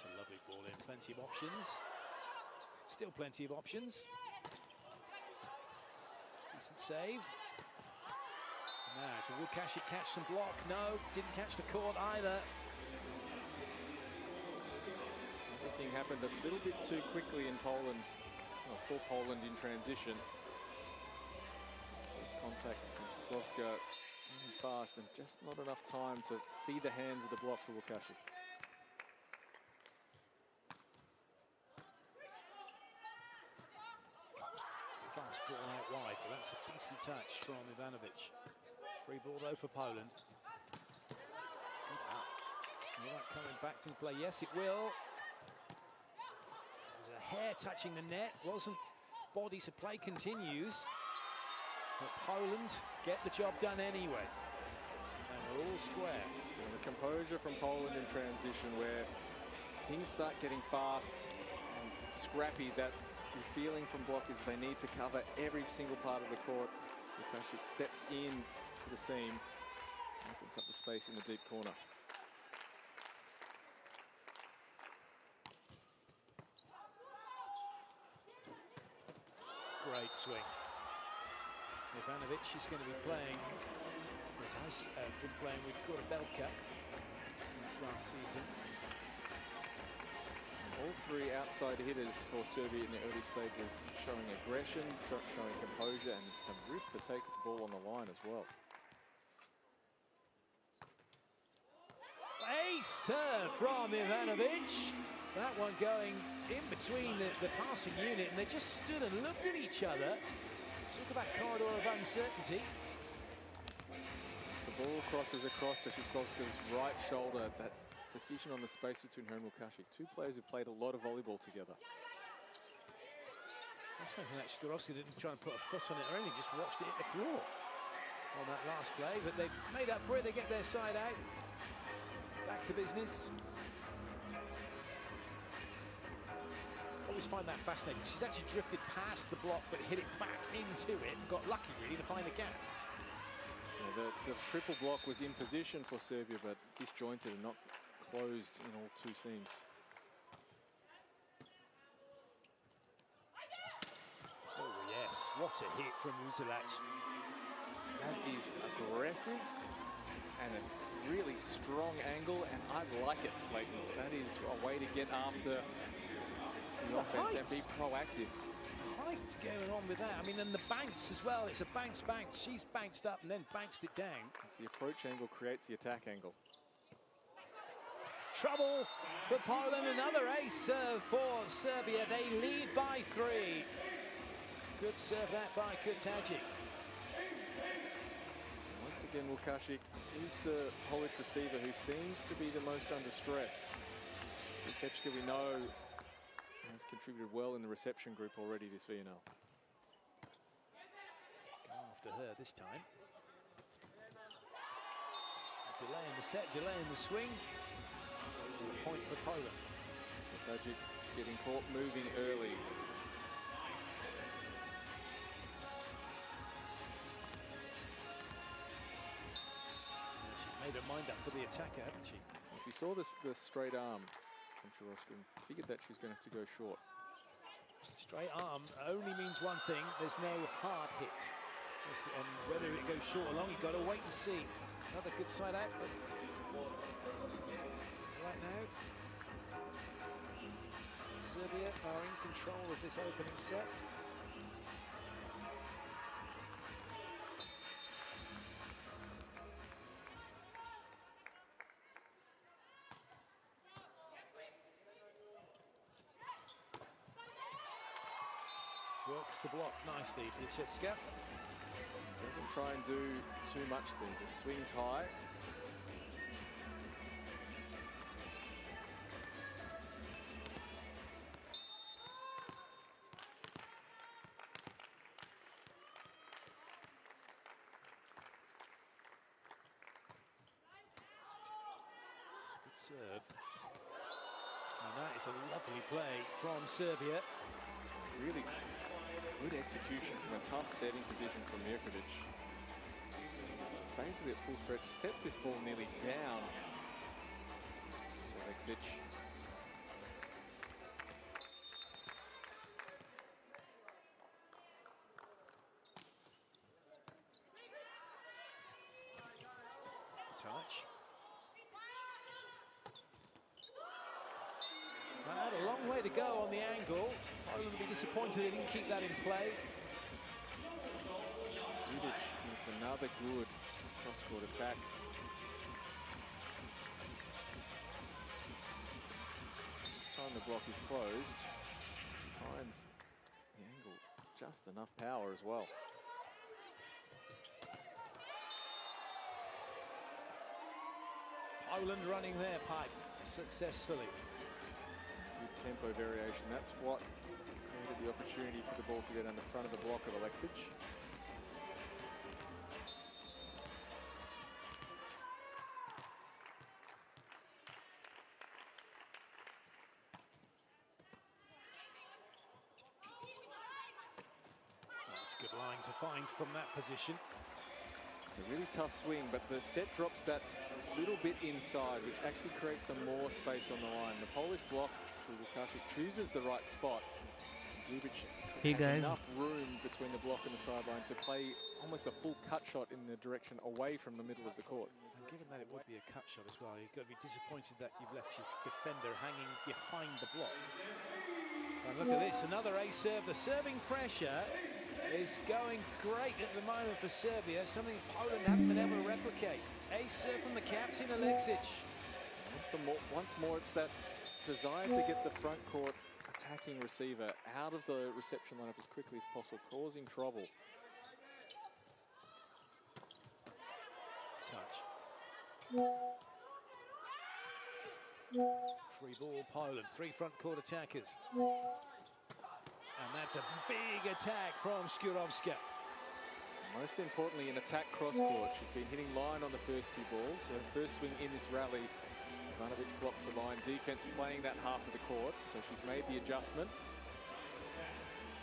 That's a lovely ball in. Plenty of options. Still plenty of options. Decent save. Now, did Łukasz catch some block? No, didn't catch the court either. Everything happened a little bit too quickly in Poland, or for Poland in transition. First contact, Groska moving fast and just not enough time to see the hands of the block for Łukasz. Fast ball out wide, but that's a decent touch from Ivanovic. Free ball though for Poland. Will that coming back to the play? Yes, it will. There's a hair touching the net. Wasn't body, so play continues. But Poland get the job done anyway. And we're all square. And the composure from Poland in transition, where things start getting fast and scrappy, that the feeling from block is they need to cover every single part of the court. Łukasz steps in to the seam, opens up the space in the deep corner. Great swing. Ivanovic is going to be playing, been playing with Kurabelka since last season. All three outside hitters for Serbia in the early stages showing aggression, showing composure, and some risk to take the ball on the line as well. A serve from Ivanovic. That one going in between the passing unit, and they just stood and looked at each other. Look at that corridor of uncertainty. As the ball crosses across to Shkovska's right shoulder, that decision on the space between her and Łukasz. Two players who played a lot of volleyball together. Fascinating that Shkovska didn't try and put a foot on it or anything, just watched it hit the floor on that last play. But they've made up for it. They get their side out. Back to business. Always find that fascinating. She's actually drifted past the block, but hit it back into it. Got lucky, really, to find the gap. Yeah, the triple block was in position for Serbia, but disjointed and not closed in all two seams. Oh, yes. What a hit from Uzelac. That is aggressive and a really strong angle, and I like it, Clayton. That is a way to get after the offense and be proactive. Height going on with that. I mean, and the bounce as well. It's a bounce. She's bounced up and then bounced it down. It's the approach angle creates the attack angle. Trouble for Poland. Another ace serve for Serbia. They lead by 3. Good serve that by Kurtagic. Once again, Łukasz is the Polish receiver who seems to be the most under stress. Łukasz, we know, has contributed well in the reception group already this VNL. Go after her this time. Delay in the set, delay in the swing. And a point for Poland. Kurtagic getting caught moving early. Made her mind up for the attacker, haven't she? Well, she saw the straight arm from Shkovska and figured that she was going to have to go short. Straight arm only means one thing: there's no hard hit. And whether it goes short or long, you've got to wait and see. Another good side out, but right now, Serbia are in control of this opening set. Works the block nicely, Blicevska. Doesn't try and do too much there. The swing's high. It's a good serve. And that is a lovely play from Serbia. Really good execution from a tough setting position from Mirkovic. Basically at full stretch, sets this ball nearly down to Alexic. had a long way to go on the angle. Poland will be disappointed they didn't keep that in play. Zubic makes another good cross-court attack. This time the block is closed. She finds the angle just enough power as well. Poland running their pipe successfully. Good tempo variation. That's what created the opportunity for the ball to go down the front of the block of Alexic. That's a good line to find from that position. It's a really tough swing, but the set drops that little bit inside, which actually creates some more space on the line. The Polish block through Łukaszek chooses the right spot. Zubic has enough room between the block and the sideline to play almost a full cut shot in the direction away from the middle of the court. And given that it would be a cut shot as well, you've got to be disappointed that you've left your defender hanging behind the block. And look at this, another ace serve. The serving pressure is going great at the moment for Serbia, something Poland haven't been able to replicate. Ace serve from the captain, Alexic. Once more, it's that desire to get the front court attacking receiver out of the reception lineup as quickly as possible, causing trouble. Touch. Free ball, Poland. 3 front court attackers. And that's a big attack from Skórawska. Most importantly, an attack cross-court. She's been hitting line on the first few balls. Her first swing in this rally, Ivanovic blocks the line. Defense playing that half of the court, so she's made the adjustment.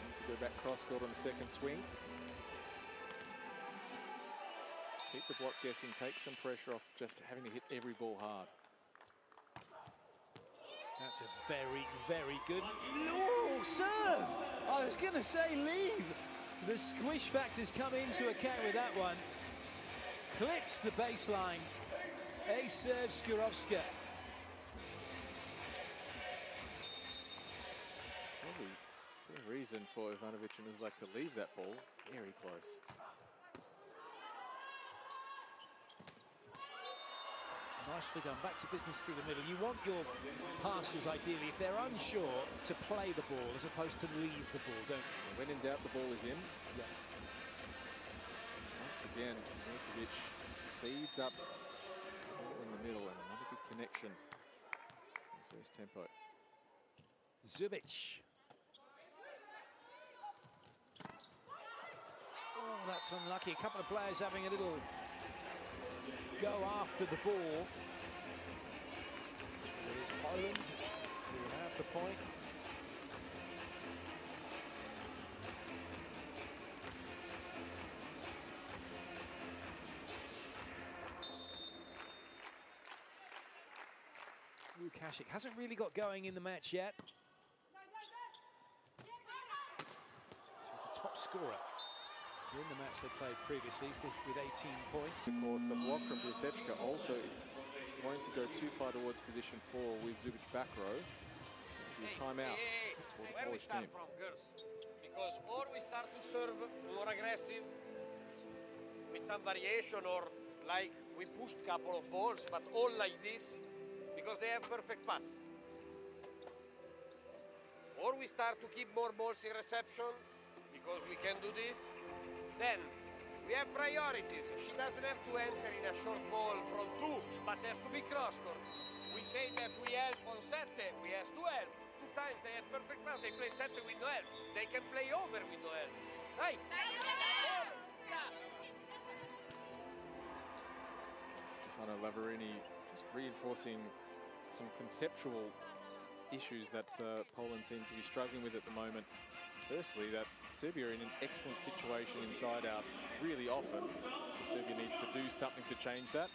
And to go back cross-court on the second swing. Keep the block guessing, take some pressure off just having to hit every ball hard. That's a very, very good serve. I was going to say leave. The squish factors come into account with that one. Clips the baseline. Ace serve, Skórawska. Probably fair reason for Ivanovic and Uzlak to leave that ball. Very close. Nicely done. Back to business through the middle. You want your passers, ideally, if they're unsure, to play the ball as opposed to leave the ball, don't you? When in doubt, the ball is in. Yeah. Once again, Milkovic speeds up in the middle, and another good connection in the first tempo. Zubic. Oh, that's unlucky. A couple of players having a little go after the ball. It is Poland who have the point. Łukaszek hasn't really got going in the match yet. She's the top scorer in the match they played previously, fifth with 18 points. The block from Piaseczka also wanting to go too far towards position 4 with Zubic back row. The timeout for the Where we Polish start team. from, girls? Because or we start to serve more aggressive with some variation, or like we pushed couple of balls, but all like this, because they have perfect pass. Or we start to keep more balls in reception, because we can do this. Then we have priorities. She doesn't have to enter in a short ball from 2, but has to be cross-court. We say that we help on 7, we have to help. 2 times they have perfect pass, they play 7 with no help. They can play over with no help. Hey! Stefano Lavarini just reinforcing some conceptual issues that Poland seems to be struggling with at the moment. Firstly, that Serbia are in an excellent situation inside out really often, so Serbia needs to do something to change that,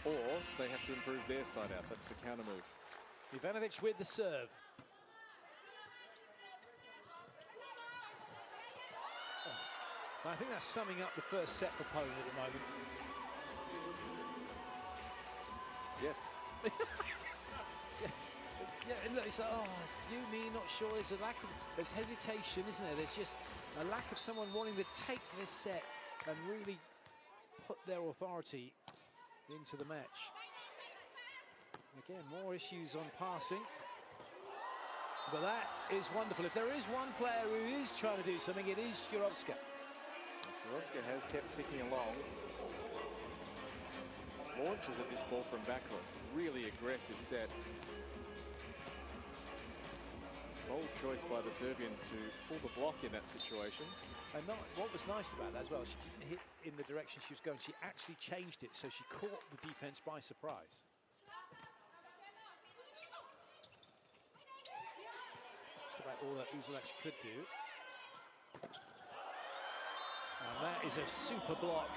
or they have to improve their side out. That's the counter move. Ivanovic with the serve. I think that's summing up the first set for Poland at the moment. Yes. Yeah, look, it's like, oh, it's you, me, not sure. There's a lack of, there's hesitation, isn't there? There's just a lack of someone wanting to take this set and really put their authority into the match. Again, more issues on passing. But that is wonderful. If there is one player who is trying to do something, it is Jurovska. Jurovska has kept ticking along. Launches at this ball from backcourt. Really aggressive set. Bold choice by the Serbians to pull the block in that situation. And what was nice about that as well, she didn't hit in the direction she was going. She actually changed it, so she caught the defense by surprise. Just about all that Uzelac could do. And that is a super block.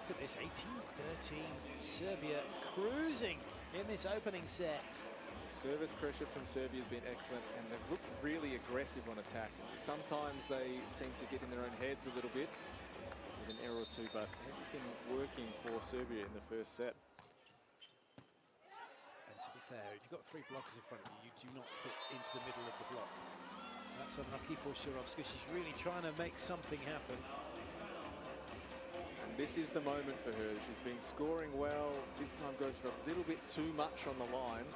Look at this, 18-13, Serbia cruising in this opening set. Service pressure from Serbia has been excellent, and they've looked really aggressive on attack. Sometimes they seem to get in their own heads a little bit with an error or two, but everything working for Serbia in the first set. And to be fair, if you've got three blockers in front of you, you do not put into the middle of the block. That's unlucky for Jurovska. She's really trying to make something happen. And this is the moment for her. She's been scoring well. This time goes for a little bit too much on the line.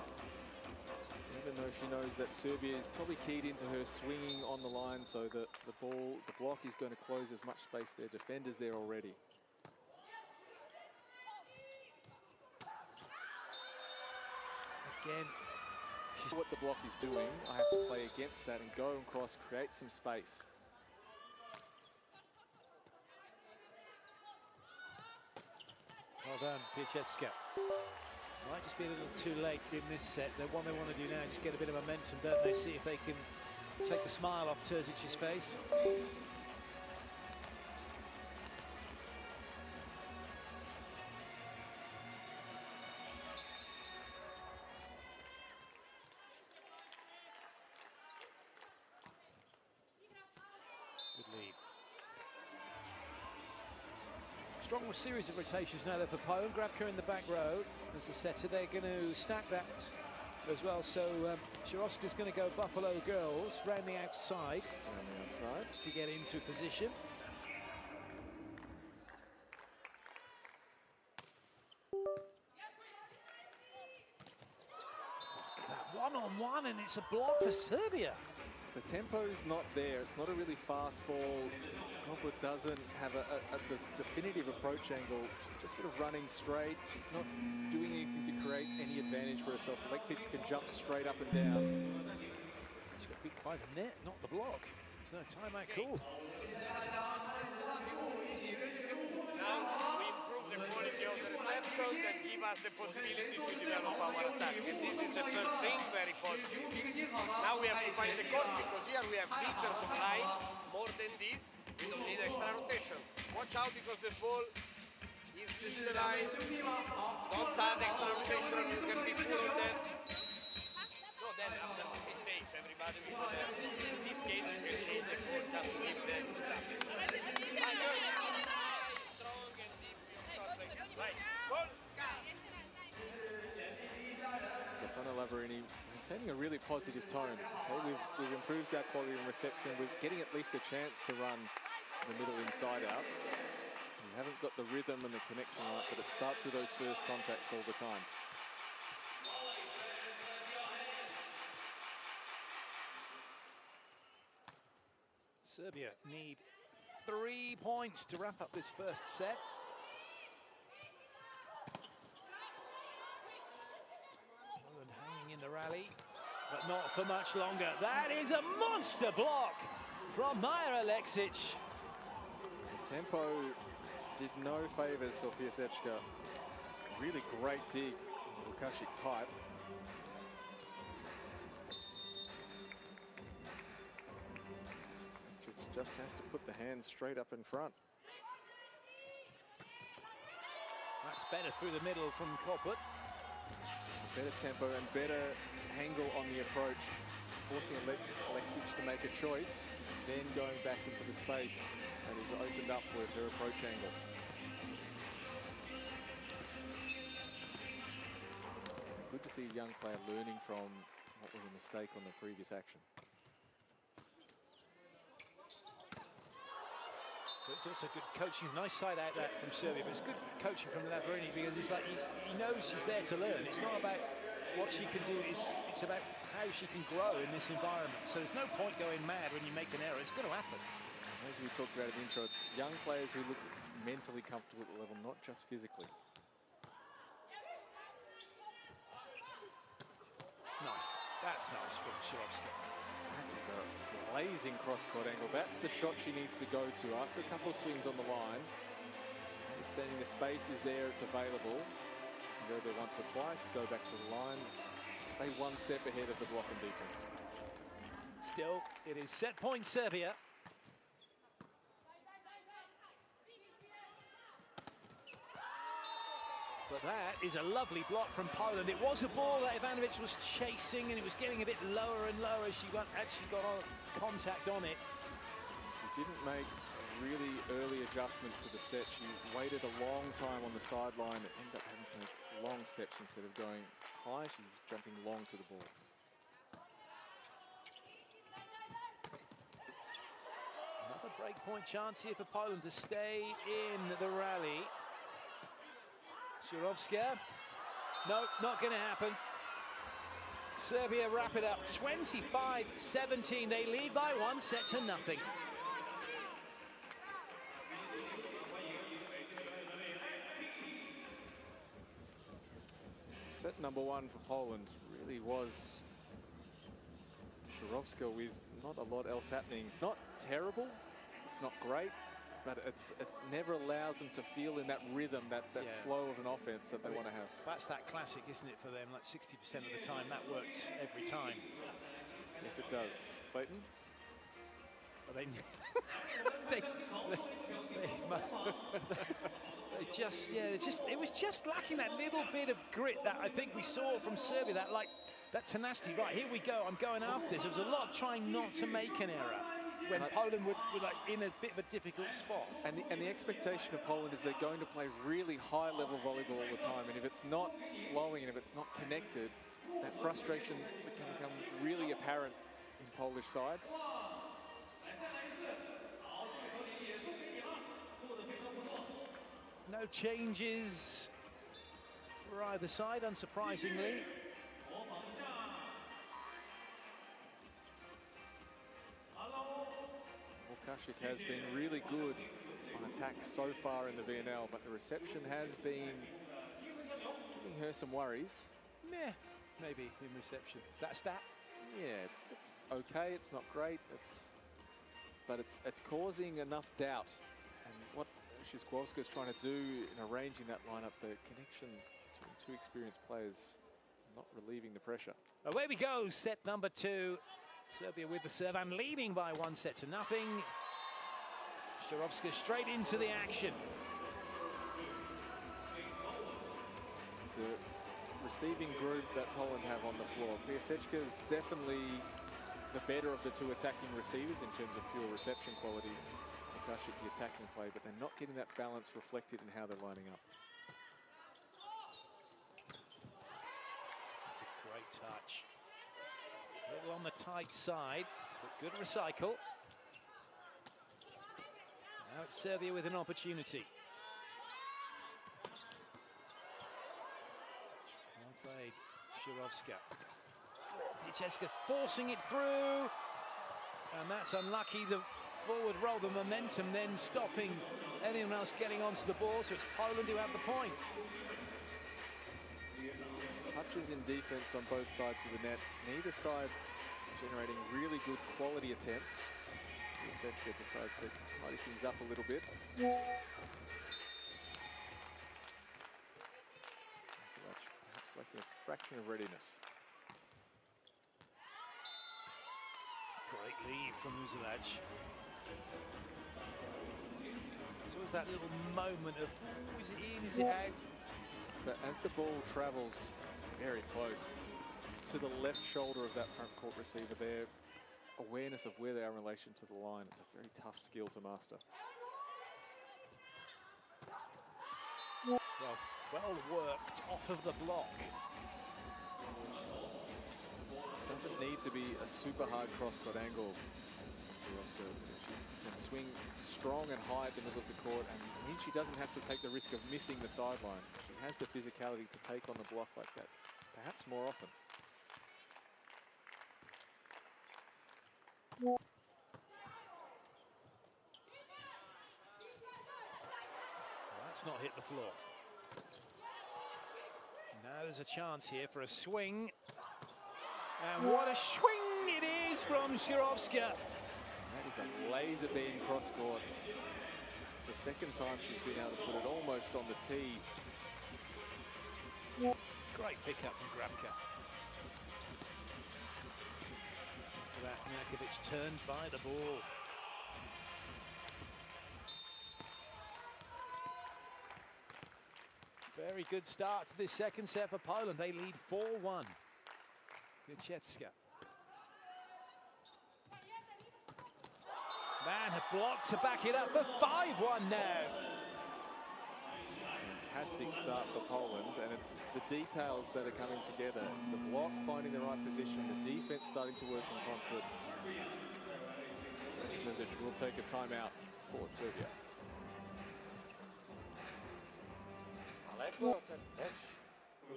Even though she knows that Serbia is probably keyed into her swinging on the line, so that the block is going to close as much space there. Defenders there already. Again, she's what the block is doing. I have to play against that and go across, create some space. Well done, Piacheska. Might just be a little too late in this set. What they want to do now is just get a bit of momentum, don't they? See if they can take the smile off Terzic's face. Good leave. Strong series of rotations now there for Poland. Grabka in the back row as the setter. They're going to stack that as well. So Jurovska's going to go Buffalo Girls round the outside. Round the outside. To get into position. Look at that one-on-one, and it's a block for Serbia. The tempo's not there. It's not a really fast ball. Koput doesn't have a definitive approach angle. She's just sort of running straight. She's not doing anything to create any advantage for herself. Alexic can jump straight up and down. She's got beat by the net, not the block. There's no timeout called. Now we improve the quality of the reception and give us the possibility to develop our attack. And this is the first thing, very positive. Now we have to find the court, because here we have meters of line. More than this, we don't need extra rotation. Watch out, because this ball is utilized. Don't add extra rotation, you can be full on that. No, then after the mistakes, everybody will go there. In this case, you can change the court just to give the extra. Strong and deep, perfect. Right, ball. Stefano Lavarini maintaining a really positive tone. Okay, we've improved our quality and reception. We're getting at least a chance to run the middle inside out. We haven't got the rhythm and the connection right, but it starts with those first contacts all the time. Serbia need 3 points to wrap up this first set. Poland hanging in the rally, but not for much longer. That is a monster block from Maja Aleksic. The tempo did no favors for Piaseczka. Really great dig, Lukasic pipe. Just has to put the hands straight up in front. That's better through the middle from Koput. Better tempo and better angle on the approach, forcing Aleksic to make a choice, then going back into the space that is opened up with her approach angle. good to see a young player learning from what was a mistake on the previous action. It's also good coaching. Nice side out that from Serbia, but it's good coaching from Laverini because it's like he knows she's there to learn. It's not about what she can do, it's about how she can grow in this environment. So there's no point going mad when you make an error. It's going to happen. As we talked about in the intro, it's young players who look mentally comfortable at the level, not just physically. Nice. That's nice from Shirovska. That is a blazing cross-court angle. That's the shot she needs to go to after a couple of swings on the line. Understanding the space is there, it's available. Go there once or twice, go back to the line. Stay one step ahead of the block and defense. Still, it is set point Serbia. But that is a lovely block from Poland. It was a ball that Ivanovic was chasing, and it was getting a bit lower and lower as she actually got on contact on it. She didn't make a really early adjustment to the set. She waited a long time on the sideline and ended up having to make long steps instead of going high. She was jumping long to the ball. Another break point chance here for Poland to stay in the rally. Shirovska. No, not going to happen. Serbia wrap it up 25-17. They lead by 1-0. Set number one for Poland really was Shirovska with not a lot else happening. Not terrible, it's not great, but it never allows them to feel in that rhythm, that flow of an offense that they want to have. That's that classic, isn't it, for them? Like 60% of the time, that works every time. Yes, it does. Clayton? But it was just lacking that little bit of grit that I think we saw from Serbia, that tenacity. Right, here we go, I'm going after this. There was a lot of trying not to make an error when Poland were like in a bit of a difficult spot. And the expectation of Poland is they're going to play really high-level volleyball all the time, and if it's not flowing and if it's not connected, that frustration can become really apparent in Polish sides. No changes for either side, unsurprisingly. Łukasik has been really good on attack so far in the VNL, but the reception has been giving her some worries. Maybe in reception. Is that a stat? Yeah, it's okay. It's not great. But it's causing enough doubt. And what Shirovska's trying to do in arranging that lineup, the connection between two experienced players, not relieving the pressure. Away we go, set number two. Serbia with the serve and leading by 1-0. Shirovska straight into the action. The receiving group that Poland have on the floor. Piaseczka is definitely the better of the two attacking receivers in terms of pure reception quality. Łukasik the attacking play, but they're not getting that balance reflected in how they're lining up. That's a great touch. A little on the tight side, but good recycle. Now it's Serbia with an opportunity. Well played, Shirovska. Piaseczka forcing it through, and that's unlucky. The forward roll, the momentum then stopping anyone else getting onto the ball, so it's Poland who have the point. Touches in defense on both sides of the net. Neither side generating really good quality attempts. Piaseczka decides to tidy things up a little bit. So that's perhaps lacking a fraction of readiness. Great lead from Uzelac. So it was that little moment of, oh, is it in, is it out? It's that as the ball travels, it's very close to the left shoulder of that front court receiver. Their awareness of where they are in relation to the line, it's a very tough skill to master. Well worked off of the block. need to be a super hard cross-court angle. She can swing strong and high at the middle of the court, and it means she doesn't have to take the risk of missing the sideline. She has the physicality to take on the block like that, perhaps more often. That's not hit the floor. Now there's a chance here for a swing. And what a swing it is from Shirovska. That is a laser beam cross court. It's the second time she's been able to put it almost on the tee. Great pickup from Grabka. That Nakovic turned by the ball. Very good start to this second set for Poland. They lead 4-1. Piłeczka. Man had blocked to back it up for 5-1 now. Fantastic start for Poland, and it's the details that are coming together. It's the block finding the right position, the defense starting to work in concert. So will take a timeout for Serbia.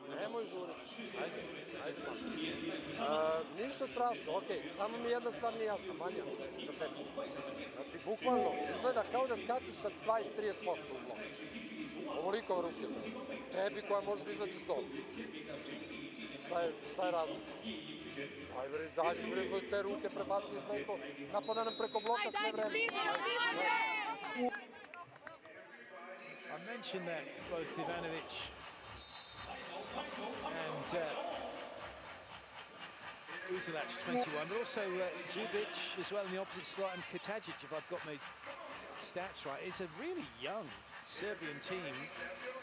Nemoj žuriti. Ajde ništa strašno, okej. Samo mi jedna stvar nije jasna, Manja, za tebe. Znači, bukvalno, izgleda kao da skačeš sa 20-30% u blok. Ovoliko ruke. Tebi koja možeš da izađeš dole. Šta je razlog? Aj bre, zađi bre, te ruke prebaci preko, napada nam preko bloka sve vreme. I mentioned that both Ivanovic and Uzelac 21, but also Zubic as well in the opposite slot, and Katajic, if I've got my stats right. It's a really young Serbian team.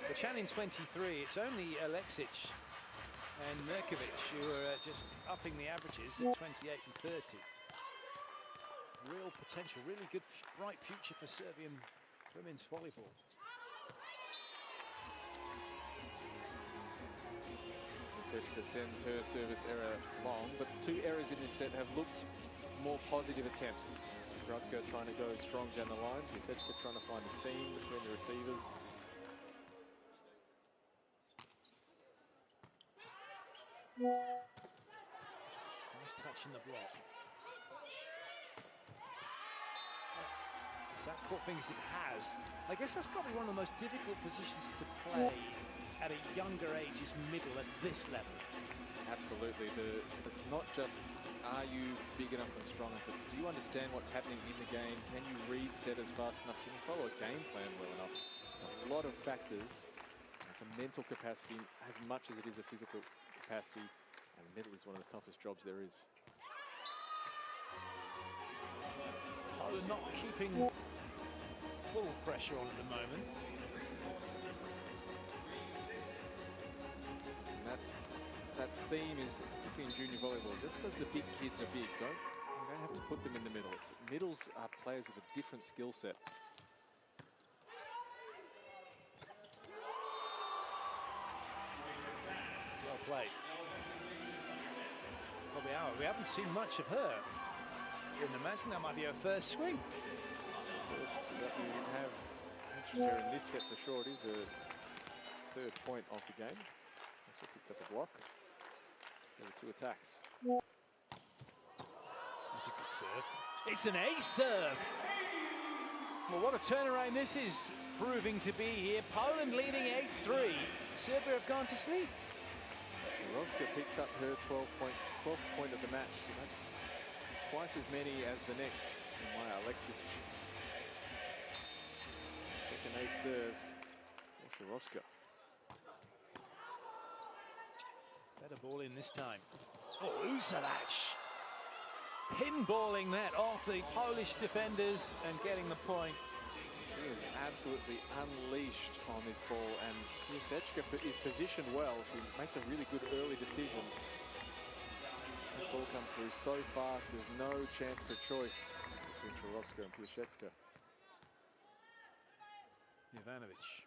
They're chanting 23. It's only Aleksic and Mirkovic who are just upping the averages at 28 and 30. Real potential, really good, bright future for Serbian women's volleyball. Piłeczka sends her service error long, but the two errors in this set have looked more positive attempts. Grabka trying to go strong down the line, Piłeczka trying to find the seam between the receivers. Nice touch in the block. As that court fingers it has. I guess that's probably one of the most difficult positions to play at a younger age, is middle at this level. Absolutely. It's not just are you big enough and strong enough, it's do you understand what's happening in the game? Can you read setters fast enough? Can you follow a game plan well enough? It's a lot of factors. It's a mental capacity as much as it is a physical capacity, and the middle is one of the toughest jobs there is. Poland not keeping full pressure on at the moment. That theme is particularly in junior volleyball. Just because the big kids are big, you don't have to put them in the middle. Middles are players with a different skill set. Well played. Probably out. We haven't seen much of her. Wouldn't imagine that might be her first swing. It's the first that we have mentioned her in this set for sure. It is her third point of the game. Also picked up a block. There were two attacks. That's a good serve. It's an ace serve. Well, what a turnaround this is proving to be here. Poland leading 8-3. Serbia have gone to sleep. Shirovska picks up her 12th point of the match. So that's twice as many as the next. Maya Aleksic. Second ace serve for Shirovska. Better ball in this time. Oh, Uzelac pinballing that off the Polish defenders and getting the point. She is absolutely unleashed on this ball, and Piłeczka is positioned well. She makes a really good early decision. That ball comes through so fast, there's no chance for choice between Shirovska and Piłeczka. Ivanovic.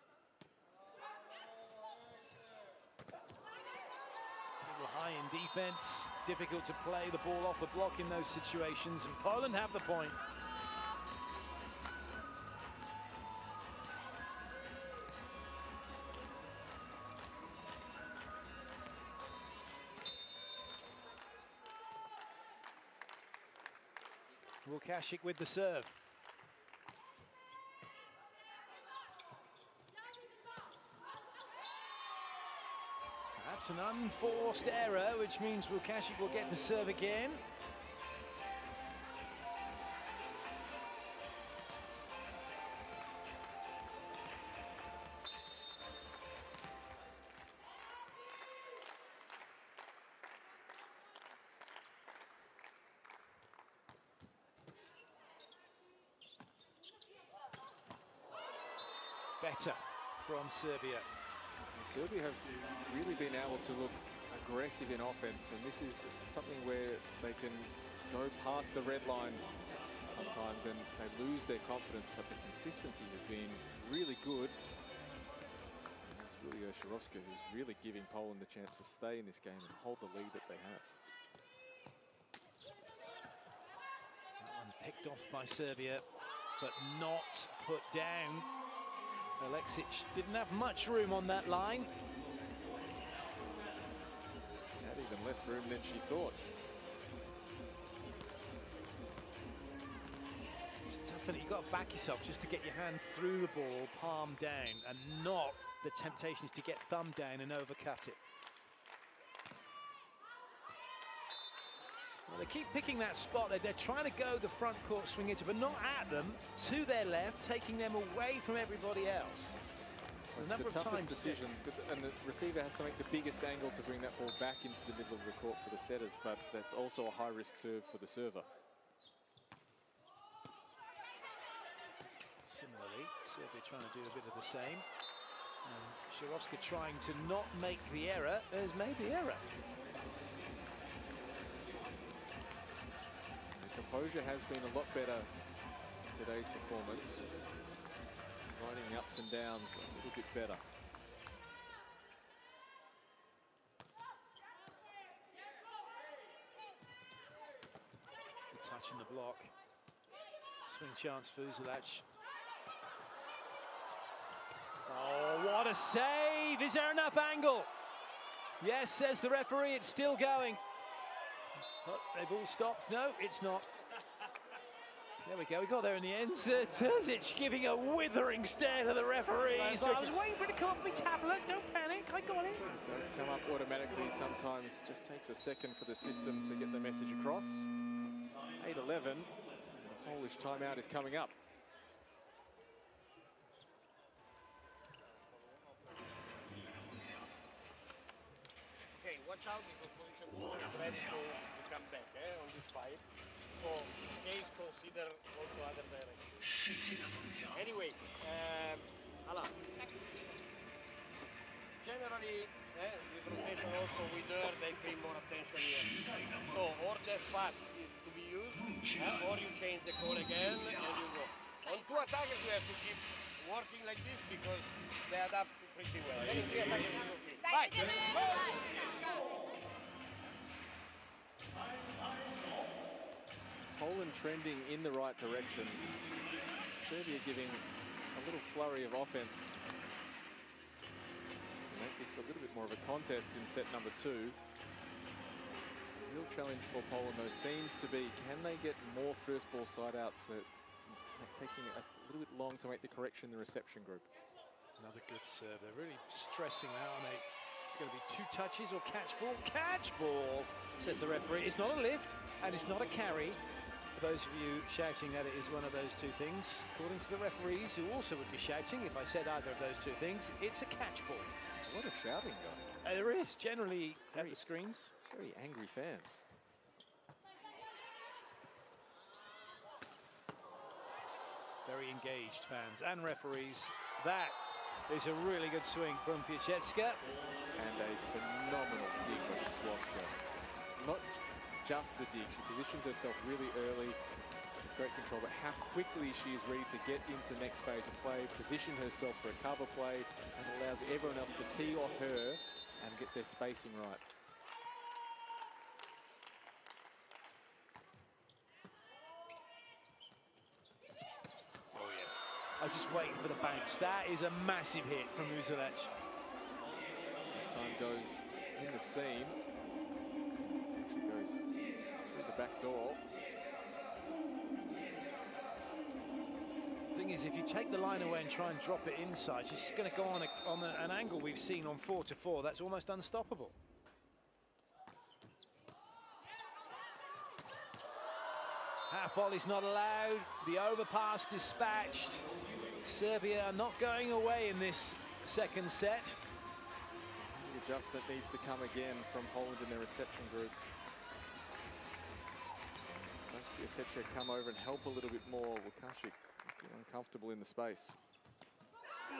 little high in defense, difficult to play the ball off the block in those situations, and Poland have the point. Łukasik with the serve. That's an unforced error, which means Łukasik will get to serve again. Better from Serbia. Serbia have really been able to look aggressive in offense, and this is something where they can go past the red line sometimes and they lose their confidence, but the consistency has been really good. And it's Julio Shirovska who's really giving Poland the chance to stay in this game and hold the lead that they have. That one's picked off by Serbia, but not put down. Alexic didn't have much room on that line. She had even less room than she thought. It's tough, and you've got to back yourself just to get your hand through the ball, palm down, and not the temptation is to get thumb down and overcut it. Well, they keep picking that spot. They're trying to go the front court swing into, but not at them, to their left, taking them away from everybody else. It's the toughest decision, and the receiver has to make the biggest angle to bring that ball back into the middle of the court for the setters, but that's also a high-risk serve for the server. Similarly, Serbia trying to do a bit of the same. And Shirovska trying to not make the error. There's made the error. Composure has been a lot better in today's performance. Riding the ups and downs a little bit better. Good touch in the block. Swing chance for Uzelac. Oh, what a save! Is there enough angle? Yes, says the referee, it's still going. But they've all stopped. No, it's not. There we go. We got there in the end. Terzic giving a withering stare to the referee. I was waiting for it to come up my tablet. Don't panic. I got it. It does come up automatically sometimes. Just takes a second for the system to get the message across. 8-11. And the Polish timeout is coming up. Okay, watch out because position 2 is ready to come back on this pipe. So, case consider also other directions. Anyway, Ala. Generally, this rotation also with her, they pay more attention here. So, or just fast is to be used, or you change the call again and you go. On two attackers, you have to keep working like this because they adapt pretty well. Then three attackers is okay. Bye! Poland trending in the right direction. Serbia giving a little flurry of offense to make this a little bit more of a contest in set number 2. The real challenge for Poland, though, seems to be, can they get more first ball side outs that are taking a little bit long to make the correction in the reception group? Another good serve. They're really stressing that, aren't they? It's going to be 2 touches or catch ball. Catch ball, says the referee. It's not a lift and it's not a carry. For those of you shouting that it is one of those 2 things, according to the referees, who also would be shouting if I said either of those 2 things, it's a catch ball. There's a lot of shouting going on. There is, generally at the screens. Very angry fans. Very engaged fans and referees. That is a really good swing from Piasecka. And a phenomenal dig by Szydłowska. Not just the dig, she positions herself really early with great control, but how quickly she is ready to get into the next phase of play, position herself for a cover play, and allows everyone else to tee off her and get their spacing right. are just waiting for the bounce. That is a massive hit from Uzelac. This time goes in the seam. Actually goes through the back door. Thing is, if you take the line away and try and drop it inside, she's just going to go on an angle we've seen on 4-4. That's almost unstoppable. Half volley's not allowed. The overpass dispatched. Serbia are not going away in this second set. The adjustment needs to come again from Poland in their reception group. Piasecek come over and help a little bit more. Łukasik uncomfortable in the space.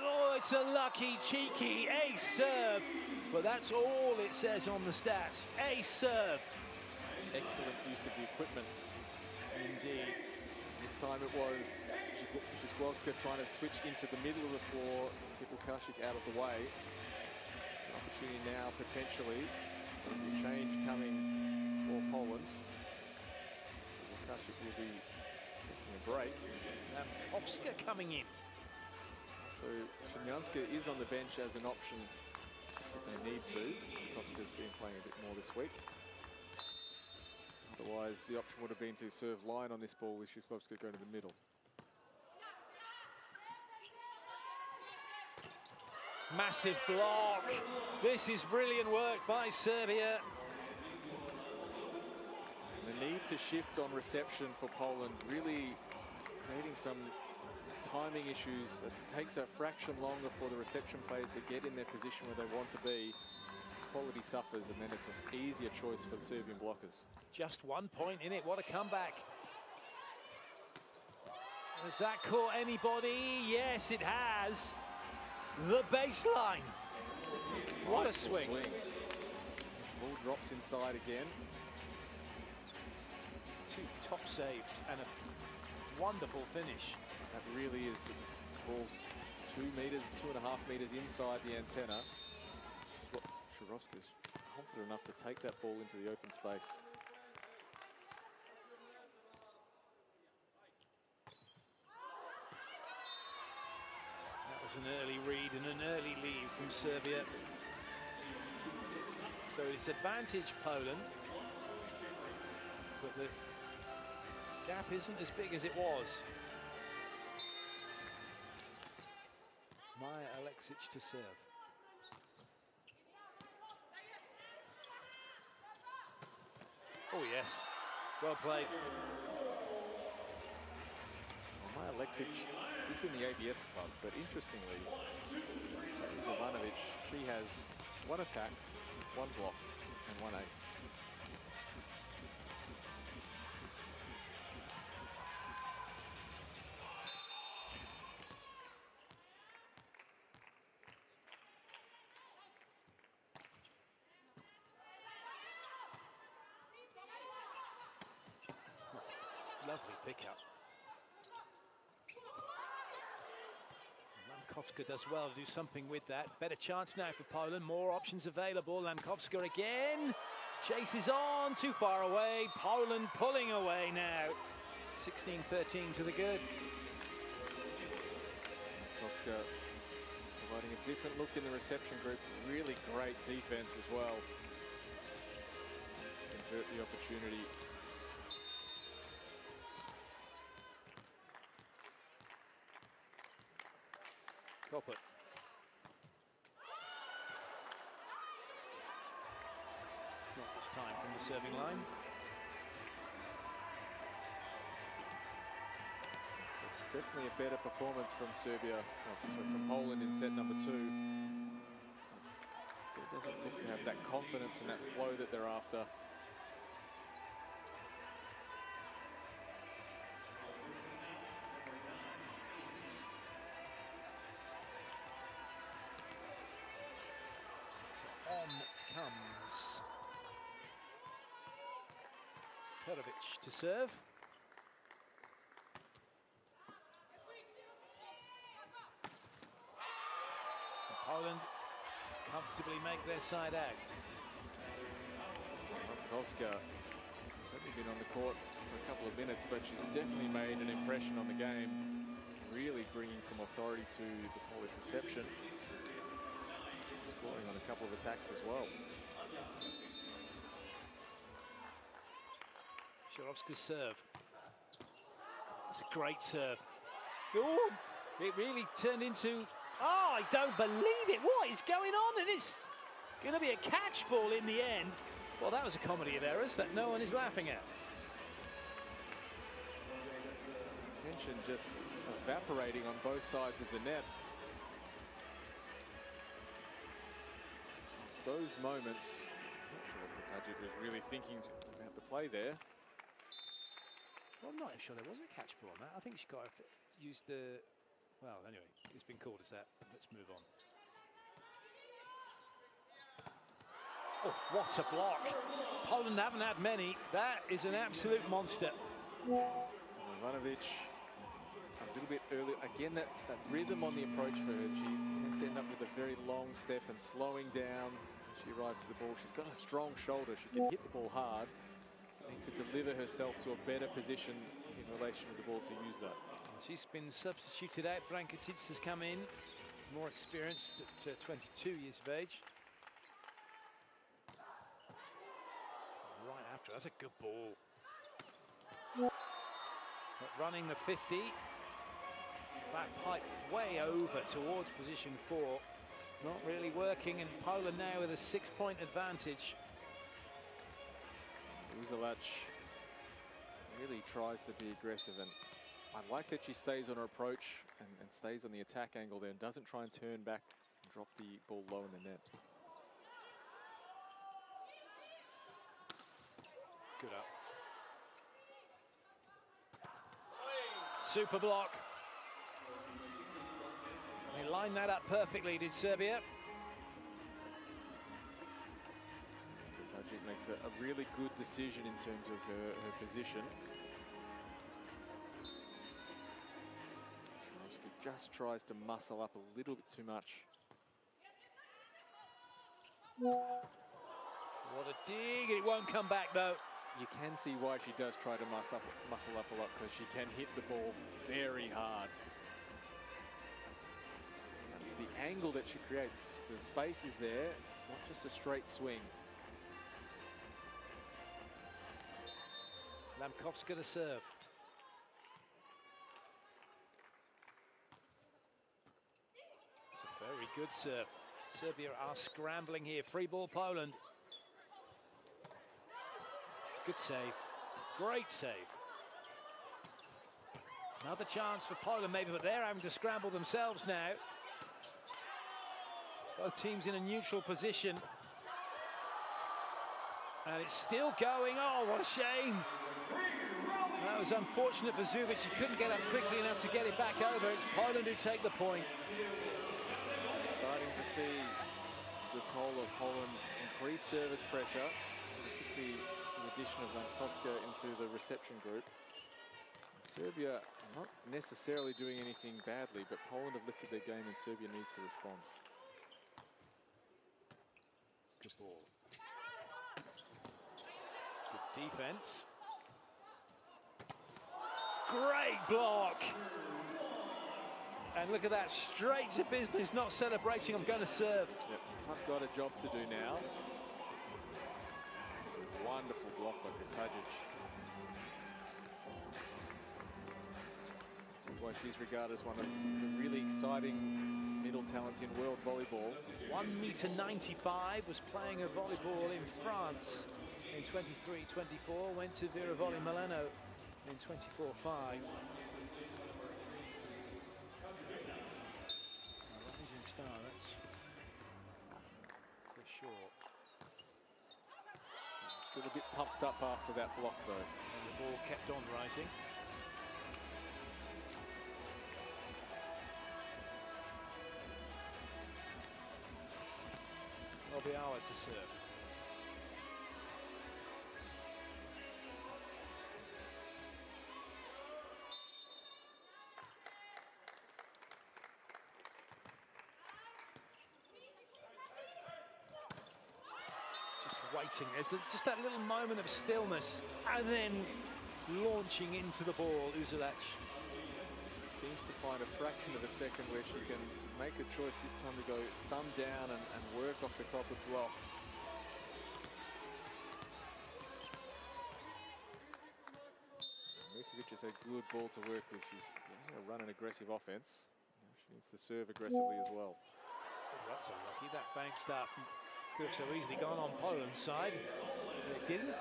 Oh, it's a lucky, cheeky ace serve. But that's all it says on the stats. Ace serve. Excellent use of the equipment. Indeed. This time it was Zhizglovska trying to switch into the middle of the floor, get Łukasik out of the way. An opportunity now, potentially. A change coming for Poland. So Łukasik will be taking a break. Lamkowska coming in. So Szymianska is on the bench as an option if they need to. Lamkowska's been playing a bit more this week. Otherwise, the option would have been to serve line on this ball with Zhizglovska going to the middle. Massive block. This is brilliant work by Serbia. And the need to shift on reception for Poland, really creating some timing issues that takes a fraction longer for the reception players to get in their position where they want to be. Quality suffers, and then it's an easier choice for the Serbian blockers. Just 1 point in it. What a comeback. Has that caught anybody? Yes, it has. The baseline. What a swing. Ball drops inside again. Two top saves and a wonderful finish. That really is, the ball's 2 meters, 2.5 meters inside the antenna. Szyrovska's confident enough to take that ball into the open space. That was an early read and an early lead from Serbia. So it's advantage Poland, but the gap isn't as big as it was. Maja Aleksic to serve. Oh yes, well played. Well, Maja Aleksic is in the ABS club, but interestingly, Zamanovich, she has 1 attack, 1 block, and 1 ace. Lovely pickup. Lamkowska does well to do something with that. Better chance now for Poland. More options available. Lamkowska again. Chases on. Too far away. Poland pulling away now. 16-13 to the good. Lamkowska providing a different look in the reception group. Really great defense as well. Just to convert the opportunity. Koppert. Not this time from the serving line. So definitely a better performance from Serbia, from Poland in set number 2. Still doesn't look to have that confidence and that flow that they're after. On comes Perovic to serve. And Poland comfortably make their side out. Lamkowska has only been on the court for a couple of minutes, but she's definitely made an impression on the game. really bringing some authority to the Polish reception. Scoring on a couple of attacks as well. Sharovska's serve. That's a great serve. Oh, it really turned into... Oh, I don't believe it. What is going on? And it's going to be a catch ball in the end. Well, that was a comedy of errors that no one is laughing at. Tension just evaporating on both sides of the net. It's those moments. I'm not sure what Katajic was really thinking about the play there. Well, I'm not even sure there was a catch ball on that. I think she got to use the... Well, anyway, it's been called as that. Let's move on. Oh, what a block. Poland haven't had many. That is an absolute monster. Ivanovic a little bit early. Again, that's that rhythm on the approach for her. She tends to end up with a very long step and slowing down as she arrives to the ball. She's got a strong shoulder. She can hit the ball hard. Needs to deliver herself to a better position in relation to the ball to use that. She's been substituted out. Brankatic has come in, more experienced at 22 years of age. Right after, that's a good ball. But running the 50, that pipe way over towards position 4. Not really working, and Poland now with a 6-point advantage. Uzelac really tries to be aggressive, and I like that she stays on her approach and stays on the attack angle there and doesn't try and turn back and drop the ball low in the net. Good up. Super block. They lined that up perfectly, did Serbia. Katajic makes a really good decision in terms of her position. Just tries to muscle up a little bit too much. What a dig, it won't come back though. You can see why she does try to muscle up a lot, because she can hit the ball very hard. It's the angle that she creates. The space is there. It's not just a straight swing. Lamkovska to serve. It's a very good serve. Serbia are scrambling here. Free ball, Poland. Good save. Great save. Another chance for Poland maybe, but they're having to scramble themselves now. Both teams in a neutral position. And it's still going. Oh, what a shame. That was unfortunate for Zubic. He couldn't get up quickly enough to get it back over. It's Poland who take the point. We're starting to see the toll of Poland's increased service pressure, particularly the addition of Lamkovska into the reception group. Serbia are not necessarily doing anything badly, but Poland have lifted their game and Serbia needs to respond. Good ball. Good defense. Great block. And look at that, straight to business, not celebrating, I'm going to serve. Yep, I've got a job to do now. It's a wonderful block by Katajic. That's why she's regarded as one of the really exciting middle talents in world volleyball. 1.95 m, was playing a volleyball in France in 23-24, went to Vira Volley Milano in 24-5. Rising star, that's for sure. She's still a bit pumped up after that block though. And the ball kept on rising. Obiawa to serve. Just waiting. There's just that little moment of stillness and then launching into the ball, Uzelac. You seems to find a fraction of a second where she can make a choice this time to go thumb down and work off the copper block. Mikovic is a good ball to work with. She's going to run an aggressive offense. She needs to serve aggressively as well. Oh, that's unlucky. That bounced up. Could have so easily gone on Poland's side. But it didn't.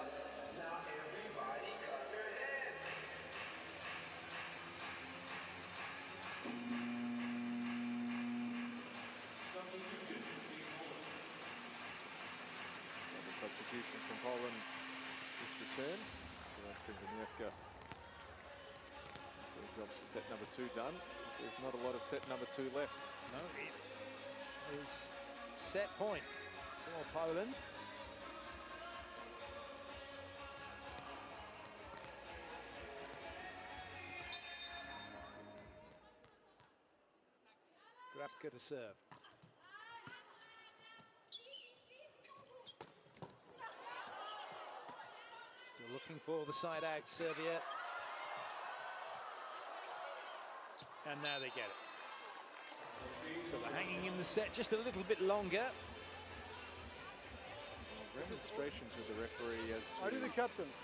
Substitution from Poland is returned. Wiedźmińska. Good job for set number 2 done. There's not a lot of set number 2 left. No, it is set point for Poland. Grabka to serve. Still looking for the side out, Serbia. And now they get it. So they're hanging in the set just a little bit longer. Demonstration to the referee as to... Are you the captains?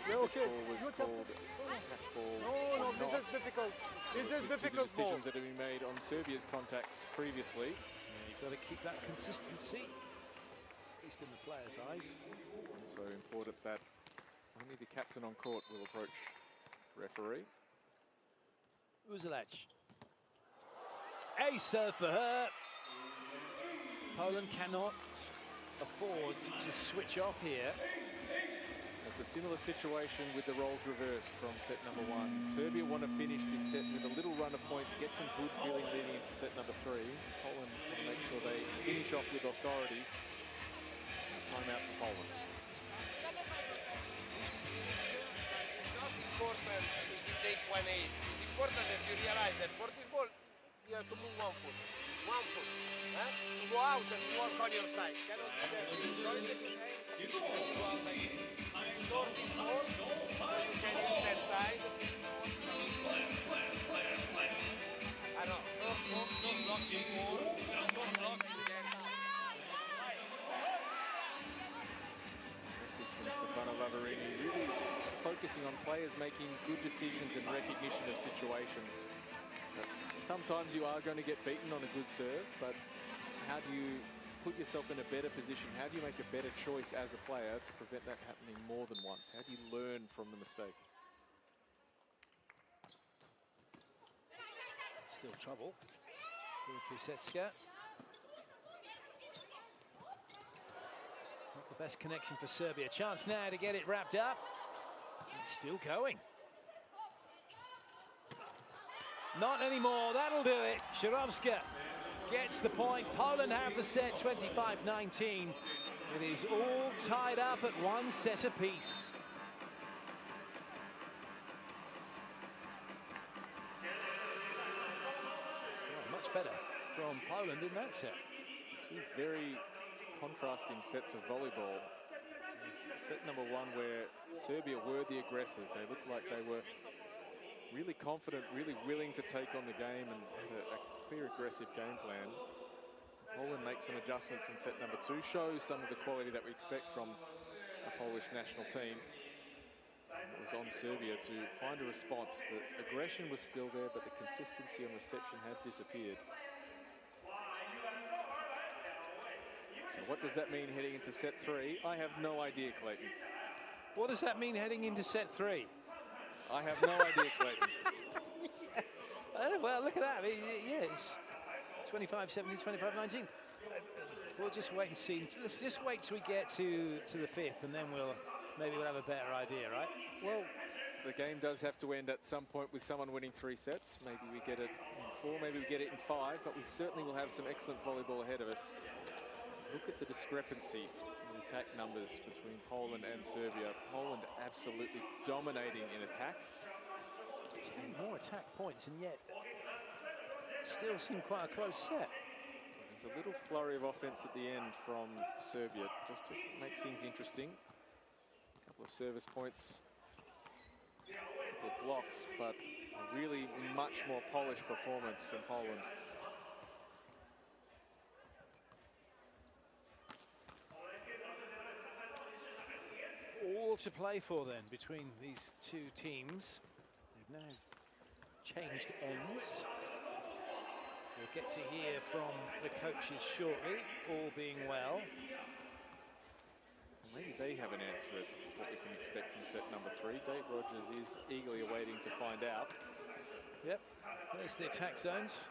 Yeah, okay. Ball was called match ball. No, this is difficult. This is difficult ball. Decisions that have been made on Serbia's contacts previously. Yeah, you've got to keep that consistency, at least in the players' eyes. So important that only the captain on court will approach referee. Uzelac. Ace serve for her. Poland cannot afford to switch off here. It's a similar situation with the roles reversed from set number 1. Serbia want to finish this set with a little run of points, get some good feeling leading into set number 3. Poland want to make sure they finish off with authority. Timeout for Poland. It's not important if you take one ace. It's important that you realize that for this ball, you have to move 1 foot. 1 foot. To go out and work on your side. Cannot do that. You go out like short is more, so you can use that side. I know. Short block is more. Short block is Message from Stefano Lavarini, really focusing on players making good decisions and recognition of situations. Sometimes you are going to get beaten on a good serve, but how do you put yourself in a better position? How do you make a better choice as a player to prevent that happening more than once? How do you learn from the mistake? Still trouble. Pisetska. Not the best connection for Serbia. Chance now to get it wrapped up. It's still going. Not anymore. That'll do it. Shirovska gets the point. Poland have the set, 25-19. It is all tied up at 1 set apiece. Oh, much better from Poland in that set. 2 very contrasting sets of volleyball. Set number 1 where Serbia were the aggressors. They looked like they were really confident, really willing to take on the game and had a clear aggressive game plan. Poland makes some adjustments in set number 2, shows some of the quality that we expect from the Polish national team. It was on Serbia to find a response. The aggression was still there, but the consistency on reception had disappeared. So what does that mean heading into set 3? I have no idea, Clayton. What does that mean heading into set 3? I have no idea, Clayton. Well, look at that. I mean, yeah, it's 25-17, 25-19. We'll just wait and see. Let's just wait till we get to the 5th, and then maybe we'll have a better idea, right? Well, the game does have to end at some point with someone winning 3 sets. Maybe we get it in 4, maybe we get it in 5, but we certainly will have some excellent volleyball ahead of us. Look at the discrepancy in attack numbers between Poland and Serbia. Poland absolutely dominating in attack. 10 more attack points, and yet it still seemed quite a close set. There's a little flurry of offense at the end from Serbia, just to make things interesting. A couple of service points, a couple of blocks, but a really much more polished performance from Poland. All to play for then between these two teams. They've now changed ends. We'll get to hear from the coaches shortly, all being well. Maybe they have an answer at what we can expect from set number 3. Dave Rogers is eagerly awaiting to find out. Yep, there's the attack zones.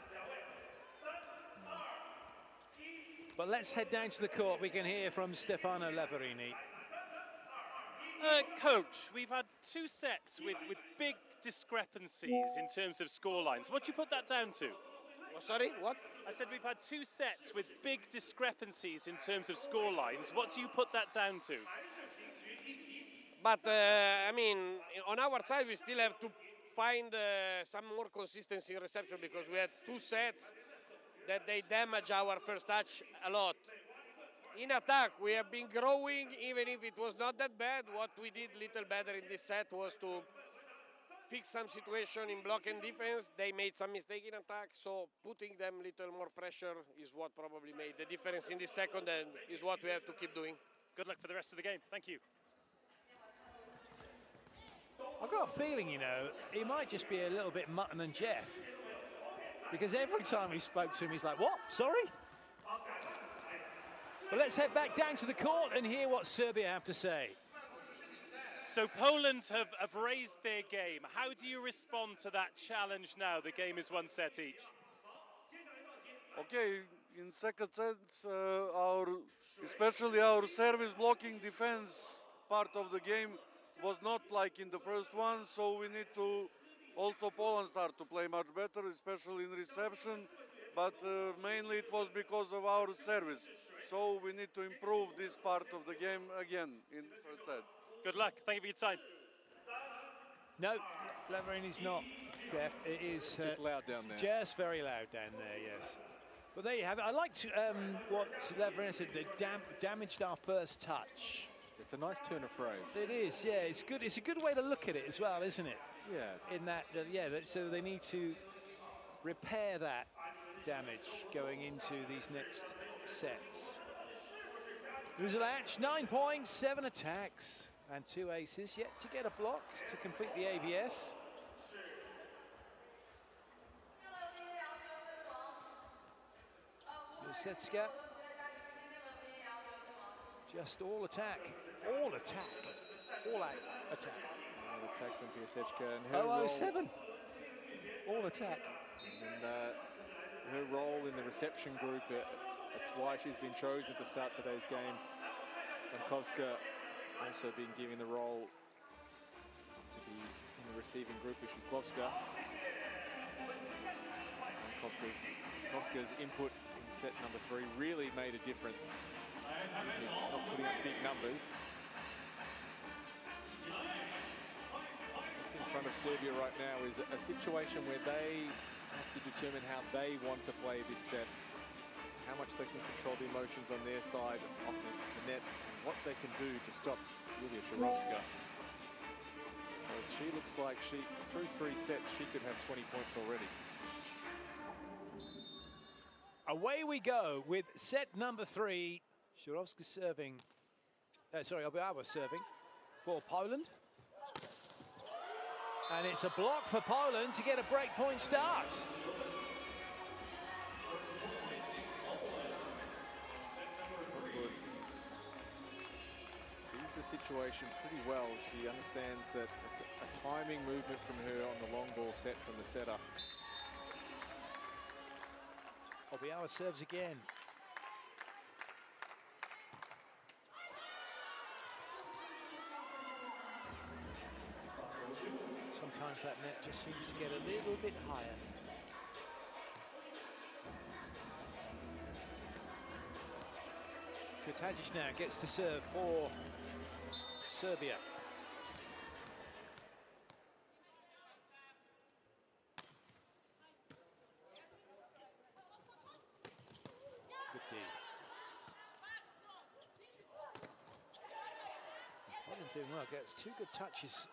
But let's head down to the court. We can hear from Stefano Lavarini. Coach, we've had 2 sets with big discrepancies in terms of scorelines. What do you put that down to? Oh, sorry, what? I said we've had 2 sets with big discrepancies in terms of scorelines. What do you put that down to? But, I mean, on our side, we still have to find some more consistency in reception because we had 2 sets that they damage our first touch a lot. In attack, we have been growing, even if it was not that bad. What we did little better in this set was to fix some situation in block and defense. They made some mistake in attack, so putting them little more pressure is what probably made the difference in this second, and is what we have to keep doing. Good luck for the rest of the game. Thank you. I've got a feeling, you know, he might just be a little bit Mutton and Jeff. Because every time he spoke to him, he's like, what? Sorry? Well, let's head back down to the court and hear what Serbia have to say. So Poland have raised their game. How do you respond to that challenge now? The game is 1 set each. Okay, in second set, especially our service blocking defense part of the game was not like in the first one, so we need to also Poland start to play much better, especially in reception, but mainly it was because of our service. So we need to improve this part of the game again in the first set. Good luck. Thank you for your time. No, Lavarini's not deaf. It is Just loud down there. Just very loud down there, yes. But there you have it. I liked what Lavarini said. They damaged our first touch. It's a nice turn of phrase. It is, yeah. It's good. It's a good way to look at it as well, isn't it? Yeah. In that, so they need to repair that damage going into these next sets. Uzelac, 9 points, 7 attacks, and 2 aces. Yet to get a block to complete the ABS. Setska. Just all attack. All attack. All out attack. Another attack from Piaseczka and her 007. All attack. And her role in the reception group, that's why she's been chosen to start today's game. Lankowska also been given the role to be in the receiving group with Shuzkowska. Lankowska's input in set number 3 really made a difference. Not putting up big numbers. What's in front of Serbia right now is a situation where they have to determine how they want to play this set, how much they can control the emotions on their side of the net, and what they can do to stop Julia Sharovska. Because she looks like through 3 sets, she could have 20 points already. Away we go with set number 3. Sharovska serving, Obiawa serving for Poland. And it's a block for Poland to get a breakpoint start. Sees the situation pretty well. She understands that it's a timing movement from her on the long ball set from the setter. Obiawa serves again. Sometimes that net just seems to get a little bit higher. Kutajic now gets to serve for Serbia. Good D. Poland doing well, gets 2 good touches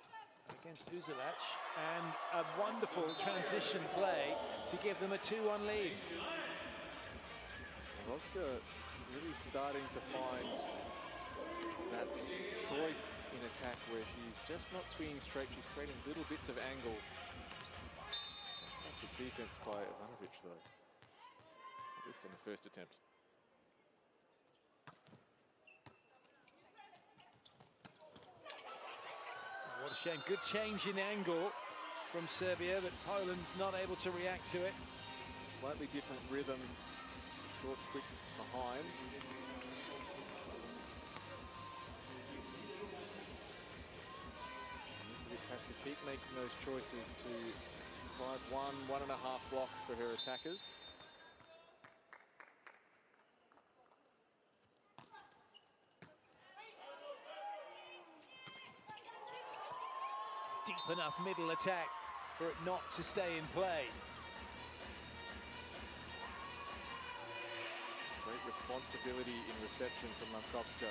against Uzelac, and a wonderful transition play to give them a 2-1 lead. Rogska really starting to find that choice in attack where she's just not swinging straight, she's creating little bits of angle. Fantastic defense by Ivanovic though, at least on the first attempt. What a shame. Good change in angle from Serbia, but Poland's not able to react to it. Slightly different rhythm, short, quick behind. Ivanovic has to keep making those choices to provide 1.5 blocks for her attackers. Deep enough middle attack for it not to stay in play. Great responsibility in reception from Lankovska.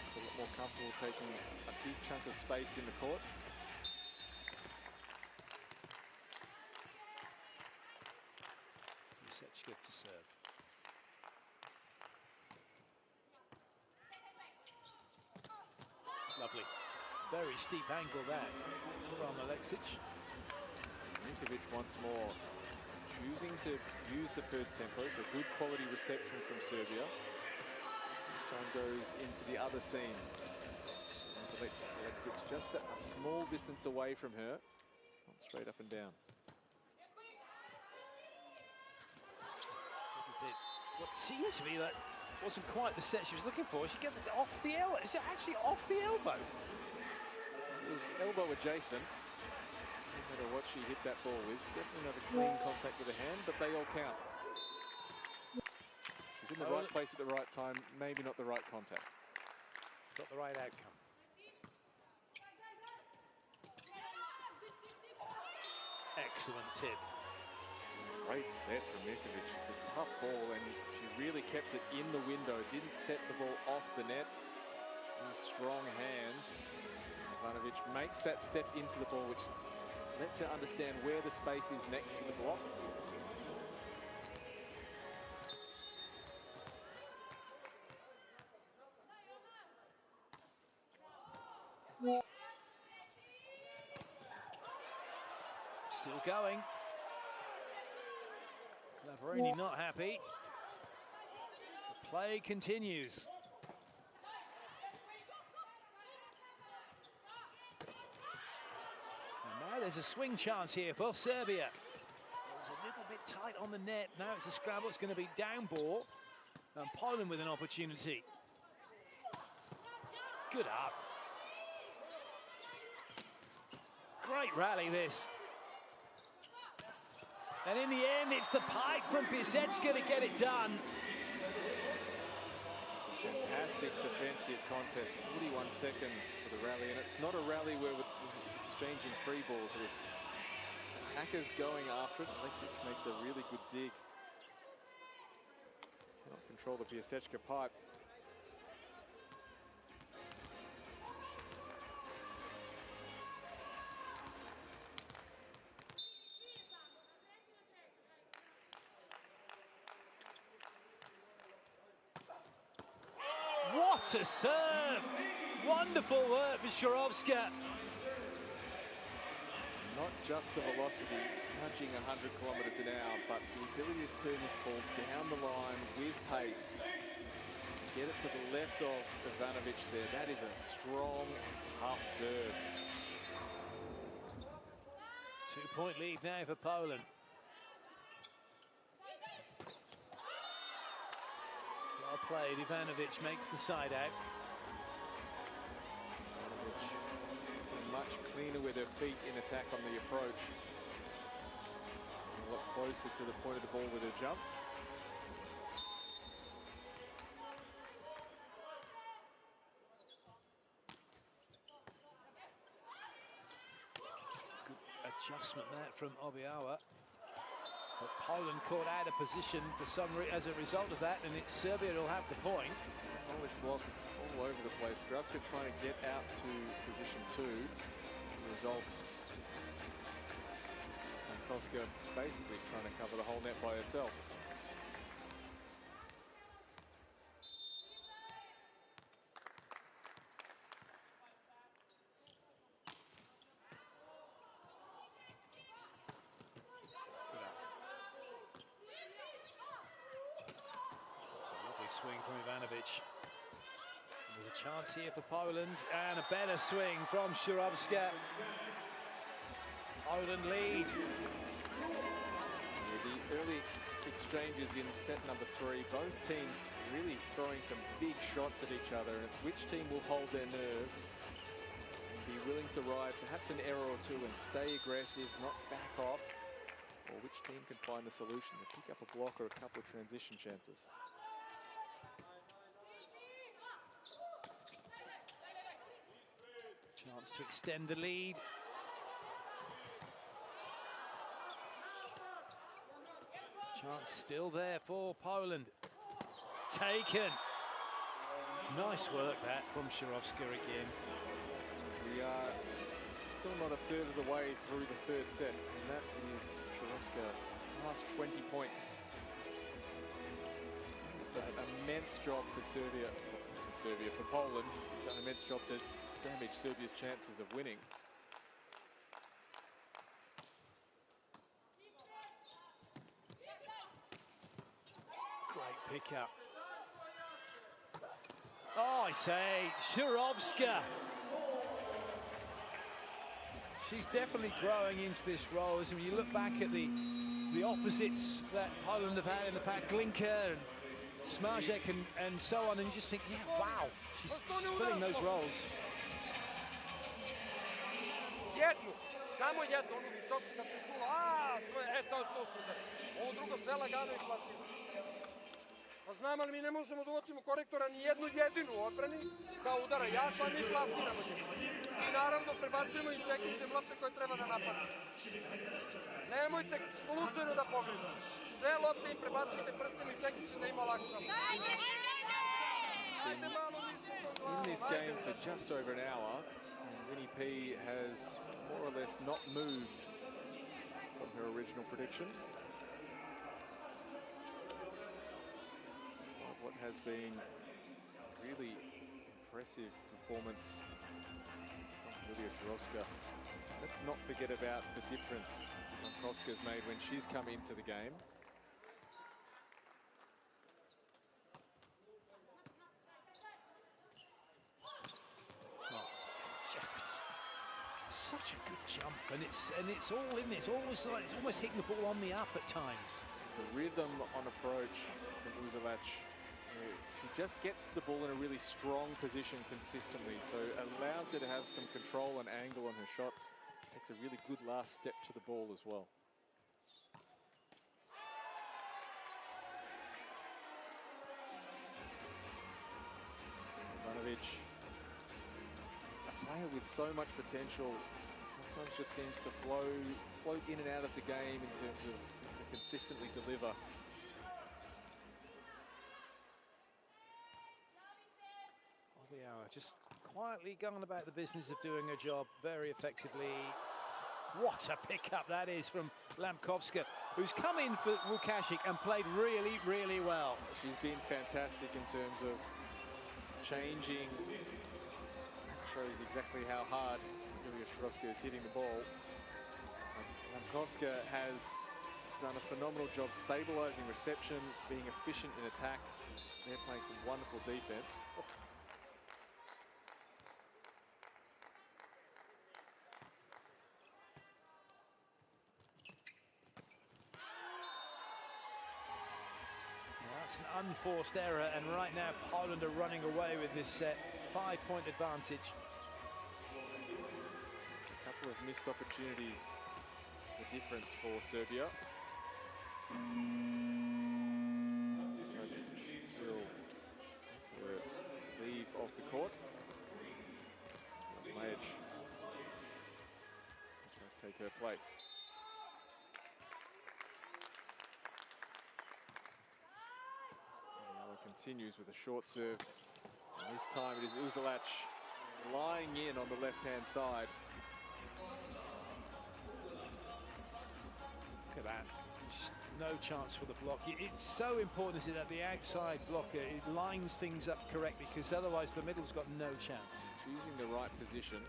It's a lot more comfortable taking a big chunk of space in the court. Misechka to serve. Lovely. Very steep angle there from Alexic. Ninkovic once more choosing to use the first tempo, so good quality reception from Serbia. This time goes into the other seam. So Alexic just a small distance away from her, not straight up and down. What seemed to be that wasn't quite the set she was looking for. She got it off the elbow. Is it actually off the elbow? It was elbow adjacent. No matter what she hit that ball with, definitely not a clean contact with the hand, but they all count. She's in the right place at the right time, maybe not the right contact. Got the right outcome. Excellent tip. Great set from Ninkovic. It's a tough ball, and she really kept it in the window, didn't set the ball off the net. Strong hands. Ivanovic makes that step into the ball, which lets her understand where the space is next to the block. Still going. Lavaroni not happy. The play continues. And now there's a swing chance here for Serbia. It was a little bit tight on the net. Now it's a scramble. It's going to be down ball. And Poland with an opportunity. Good up. Great rally this. And in the end, it's the pike from Piasecka to get it done. Some fantastic defensive contest, 41 seconds for the rally, and it's not a rally where we're exchanging free balls. It was attackers going after it. Alexic makes a really good dig. Cannot control the Piasecka pipe. What a serve! Wonderful work for Sharovska. Not just the velocity, punching 100 kilometers an hour, but the ability to turn this ball down the line with pace. Get it to the left of Ivanovic there. That is a strong, tough serve. 2-point lead now for Poland. Well played. Ivanovic makes the side out. Ivanovic much cleaner with her feet in attack on the approach. A lot closer to the point of the ball with her jump. Good adjustment there from Obiawa. But Poland caught out of position for as a result of that, and it's Serbia who'll have the point. Polish block all over the place. Grubka trying to get out to position 2. As a result, Koska basically trying to cover the whole net by herself. Swing from Ivanovic. There's a chance here for Poland, and a better swing from Szurovska. Poland lead. So the early exchanges in set number 3, both teams really throwing some big shots at each other, and it's which team will hold their nerve and be willing to ride perhaps an error or two and stay aggressive, not back off, or which team can find the solution to pick up a block or a couple of transition chances. Chance to extend the lead. Chance still there for Poland. Taken. Nice work that from Szurovska again. We are still not a third of the way through the third set, and that is Szurovska last 20 points. Done an immense job for for Poland. Done an immense job to damage Serbia's chances of winning. Great pickup. Oh, I say, Szurovska. She's definitely growing into this role. As when you look back at the opposites that Poland have had in the pack, Glinka and Smarzek and so on, and you just think, yeah, wow, she's filling those roles. Jednu, samo jednu, onu visoku kad se čulo, to super. Ovo drugo sve lagano i plasirano. Pa znam, ali mi ne možemo da uvotimo korektora ni jednu jedinu u odbrani, da udara jako, a mi plasiramo njega. I naravno prebacujemo i teknične lopte koje treba da napadne. Nemojte slučajno da pogrešite. Sve lopte im prebacujte prstima i teknične da ima olakšamo. In this game for just over an hour, Winnie P has more or less not moved from her original prediction. What has been really impressive performance from Julia Szurovska. Let's not forget about the difference Mankowska's made when she's come into the game. Such a good jump, and it's all in this. It's almost hitting the ball on the up at times. The rhythm on approach from Uzelac. She just gets to the ball in a really strong position consistently, so allows her to have some control and angle on her shots. Takes a really good last step to the ball as well. Ivanovic, a player with so much potential, sometimes just seems to float in and out of the game in terms of consistently deliver. Just quietly going about the business of doing her job very effectively. What a pickup that is from Lamkovska, who's come in for Łukasik and played really, really well. She's been fantastic in terms of changing. Shows exactly how hard Julia Szurovska is hitting the ball. Lamkovska has done a phenomenal job stabilizing reception, being efficient in attack. They're playing some wonderful defense. That's an unforced error, and right now Poland are running away with this set. 5-point advantage. A couple of missed opportunities, the difference for Serbia. She'll leave off the court. Majic does take her place. Continues with a short serve And this time it is Uzelac lying in on the left-hand side. Look at that. Just no chance for the block. It's so important, is it, that the outside blocker, it lines things up correctly, because otherwise the middle's got no chance. Choosing the right position.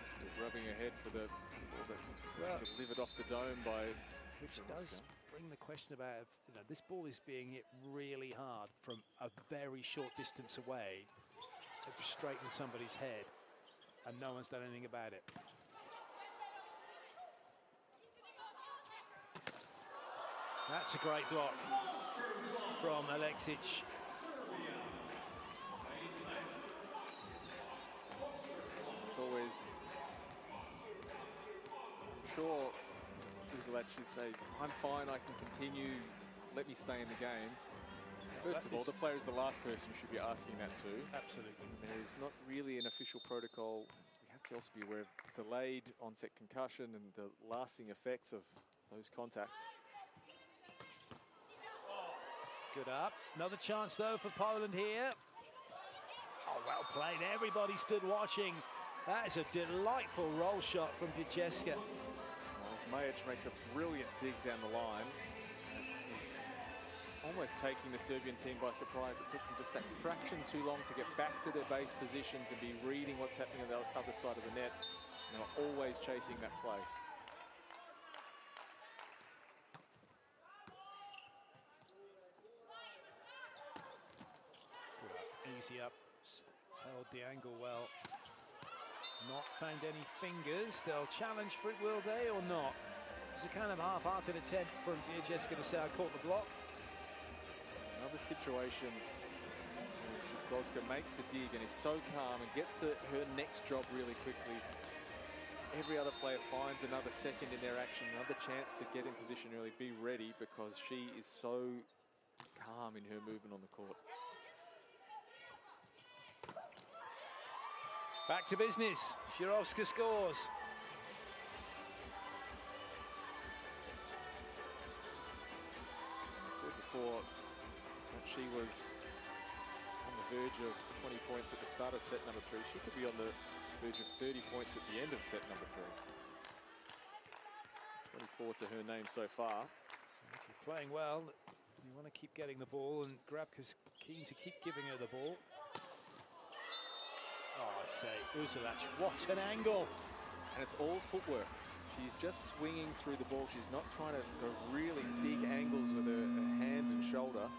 Just rubbing her head for the ball that delivered off the dome by... Which does bring the question about, you know, this ball is being hit really hard from a very short distance away. It straightened somebody's head, and no one's done anything about it. That's a great block from Alexic. It's always... I'm sure Uzelac should say, I'm fine, I can continue, let me stay in the game. First of all, the player is the last person you should be asking that to. Absolutely. There is not really an official protocol. We have to also be aware of delayed onset concussion and the lasting effects of those contacts. Good up. Another chance, though, for Poland here. Oh, well played. Everybody stood watching. That is a delightful roll shot from Picheska. Majic makes a brilliant dig down the line. He's almost taking the Serbian team by surprise. It took them just that fraction too long to get back to their base positions and be reading what's happening on the other side of the net. And they're always chasing that play. Easy up, held the angle well. Not found any fingers. They'll challenge for it, will they, or not? It's a kind of half-hearted attempt from Picheska to say, I caught the block. Another situation where Szydkowska makes the dig and is so calm and gets to her next job really quickly. Every other player finds another second in their action, another chance to get in position early, be ready, because she is so calm in her movement on the court. Back to business. Shirovska scores. I said before that she was on the verge of 20 points at the start of set number 3. She could be on the verge of 30 points at the end of set number 3. 24 to her name so far. If you're playing well, you want to keep getting the ball, and Grabka's keen to keep giving her the ball. Oh, I say, Uzelac, what an angle. And it's all footwork. She's just swinging through the ball. She's not trying to go really big angles with her hand and shoulder.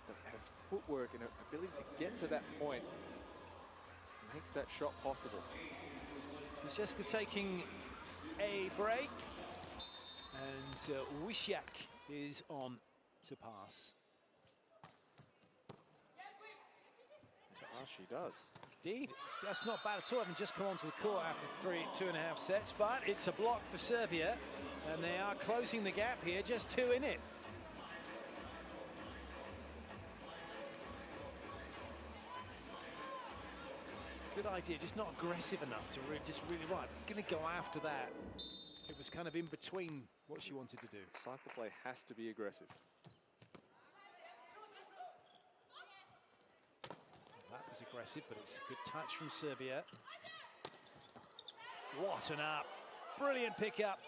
Her footwork and her ability to get to that point makes that shot possible. Picheska taking a break, and Wysiak is on to pass. She does. Indeed, that's not bad at all. Having just come onto the court after 2.5 sets, but it's a block for Serbia, and they are closing the gap here, just 2 in it. Good idea, just not aggressive enough to just really, right, I'm going to go after that. It was kind of in between what she wanted to do. Cycle play has to be aggressive. That was aggressive, but it's a good touch from Serbia. What an up. Brilliant pickup.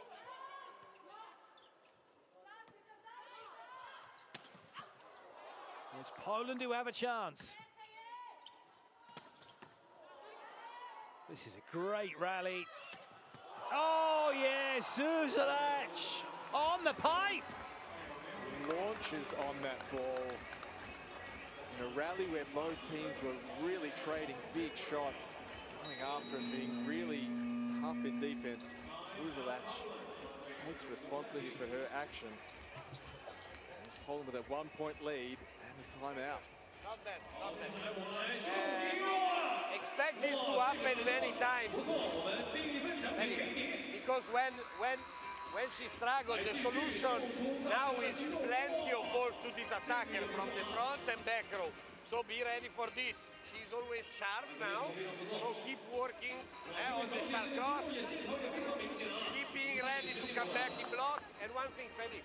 It's Poland who have a chance. This is a great rally. Oh, yes, Uzelac on the pipe. Launches on that ball. In a rally where both teams were really trading big shots, coming after and being really tough in defense. Uzelac takes responsibility for her action. It's Poland with a 1-point lead and a timeout. Not bad, not bad. Expect this to happen many times. Because when she struggled, the solution now is plenty of balls to this attacker from the front and back row. So be ready for this. She's always sharp now, so keep working on the sharp cross. Keep being ready to come back in block. And one thing, Fedi.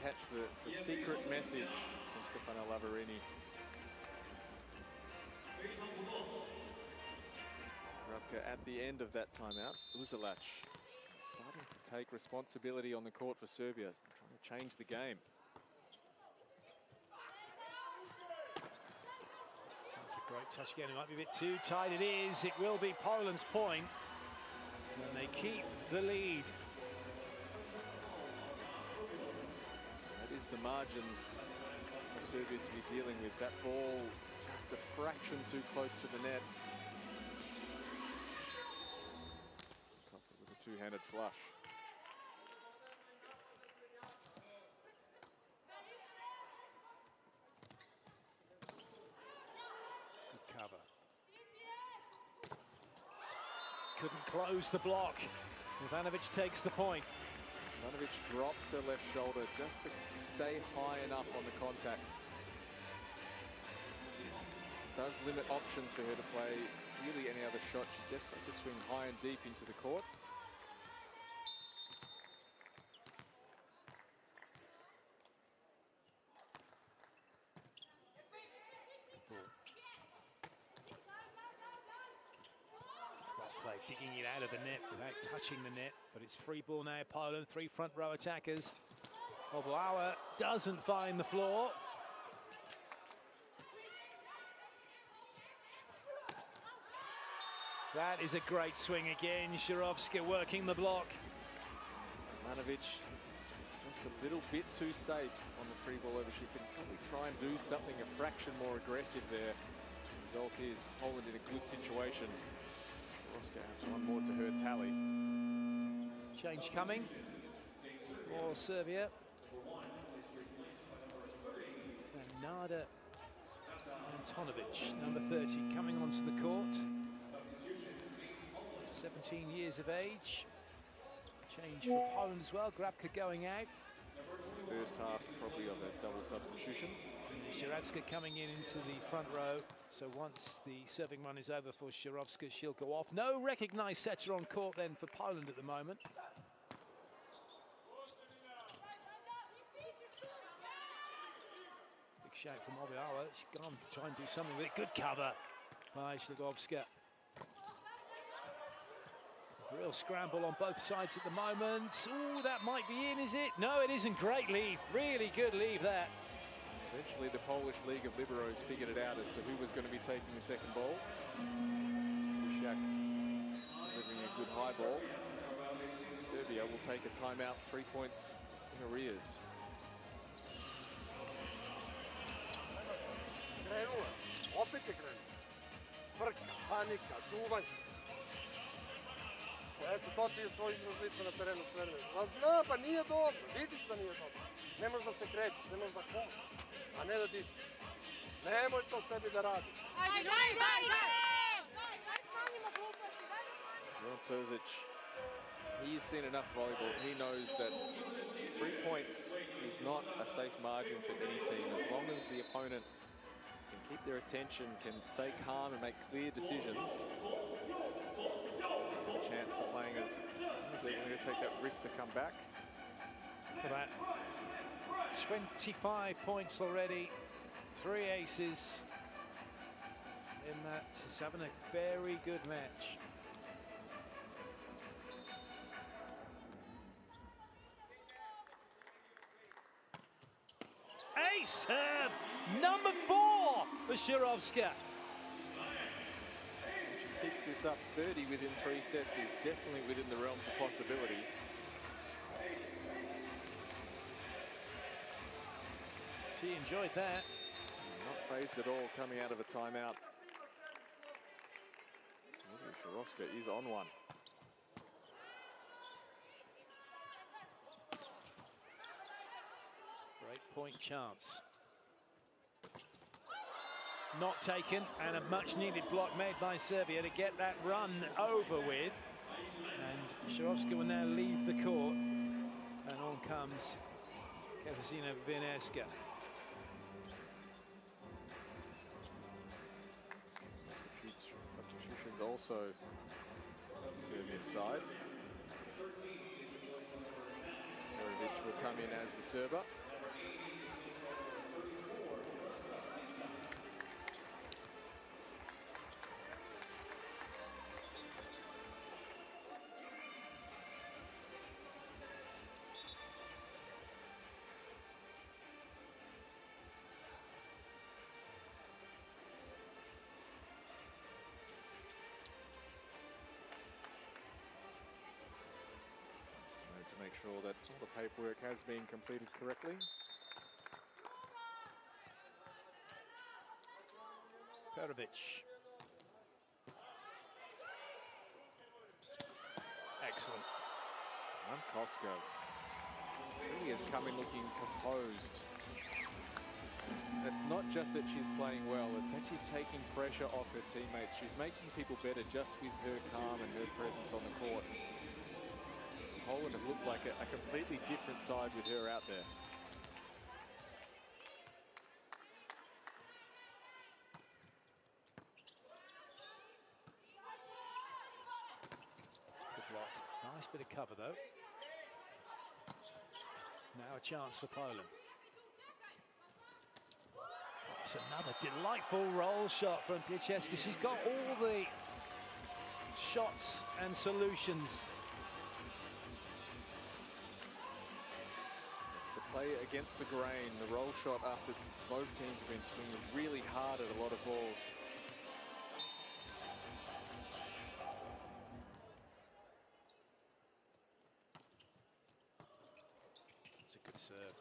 catch the secret message from Stefano Lavarini. Grubka at the end of that timeout. Uzelac starting to take responsibility on the court for Serbia, trying to change the game. That's a great touch again. It might be a bit too tight. It is. It will be Poland's point. And they keep the lead. That is the margins for Serbia to be dealing with. That ball just a fraction too close to the net. Coupled with a two-handed flush. Good cover. Couldn't close the block. Ivanovic takes the point. Ivanovic drops her left shoulder just to stay high enough on the contact. Does limit options for her to play really any other shot. She just has to swing high and deep into the court. Play, digging it out of the net without touching the net, but it's free ball now. Poland, three front row attackers. Obauer doesn't find the floor. That is a great swing again. Shirovska working the block. Ivanovic just a little bit too safe on the free ball over. She can probably try and do something a fraction more aggressive there. The result is Poland in a good situation. Shirovska has one more to her tally. Change coming for Serbia. And Nada Antonovic, number 30, coming onto the court. 17 years of age. Change for Poland as well. Grabka going out. First half probably of a double substitution. Shirovska coming into the front row. So once the serving run is over for Shirovska, she'll go off. No recognised setter on court then for Poland at the moment. Big shout from Obauer. She's gone to try and do something with it. Good cover by Ślugowska. Real scramble on both sides at the moment. Oh, that might be in, is it? No, it isn't. Great leave. Really good leave, that. Eventually, the Polish League of Liberos figured it out as to who was going to be taking the second ball. Bushak delivering a good high ball. Serbia will take a timeout, 3 points in arrears. Krenula, opet je krenula. Frka, panika, duvanje. Eto, to ti je to izraz lica na terenu s vremena. Ma zna, pa nije dobro, vidiš da nije dobro. Ne možeš da se krećeš, ne možeš da hodaš, a ne da dižeš. Nemoj to sebi da radi. Ajde, daj smanjimo gluposti, daj da smanjimo. Zoran Terzic, he's seen enough volleyball. He knows that 3 points is not a safe margin for any team. As long as the opponent can keep their attention, can stay calm and make clear decisions, chance the playing as they're going to take that risk to come back. Look at that. 25 points already. 3 aces in that. He's having a very good match. Ace serve, number 4 for Shirovska. Keeps this up 30 within 3 sets is definitely within the realms of possibility. She enjoyed that. Not phased at all coming out of a timeout. Shirovska is on one. Great point chance. Not taken, and a much needed block made by Serbia to get that run over with. And Shirovska will now leave the court, and on comes Katarzyna Wieniawska. Substitutions also Serbian side. Perovic will come in as the server. sure that all the paperwork has been completed correctly. Perovic. Excellent. Kosko really has come in looking composed. It's not just that she's playing well, it's that she's taking pressure off her teammates. She's making people better just with her calm and her presence on the court. Poland have looked like a completely different side with her out there. Good block. Nice bit of cover, though. Now a chance for Poland. It's another delightful roll shot from Piacheska. She's got all the shots and solutions. It's the play against the grain, the roll shot after both teams have been swinging really hard at a lot of balls. It's a good serve.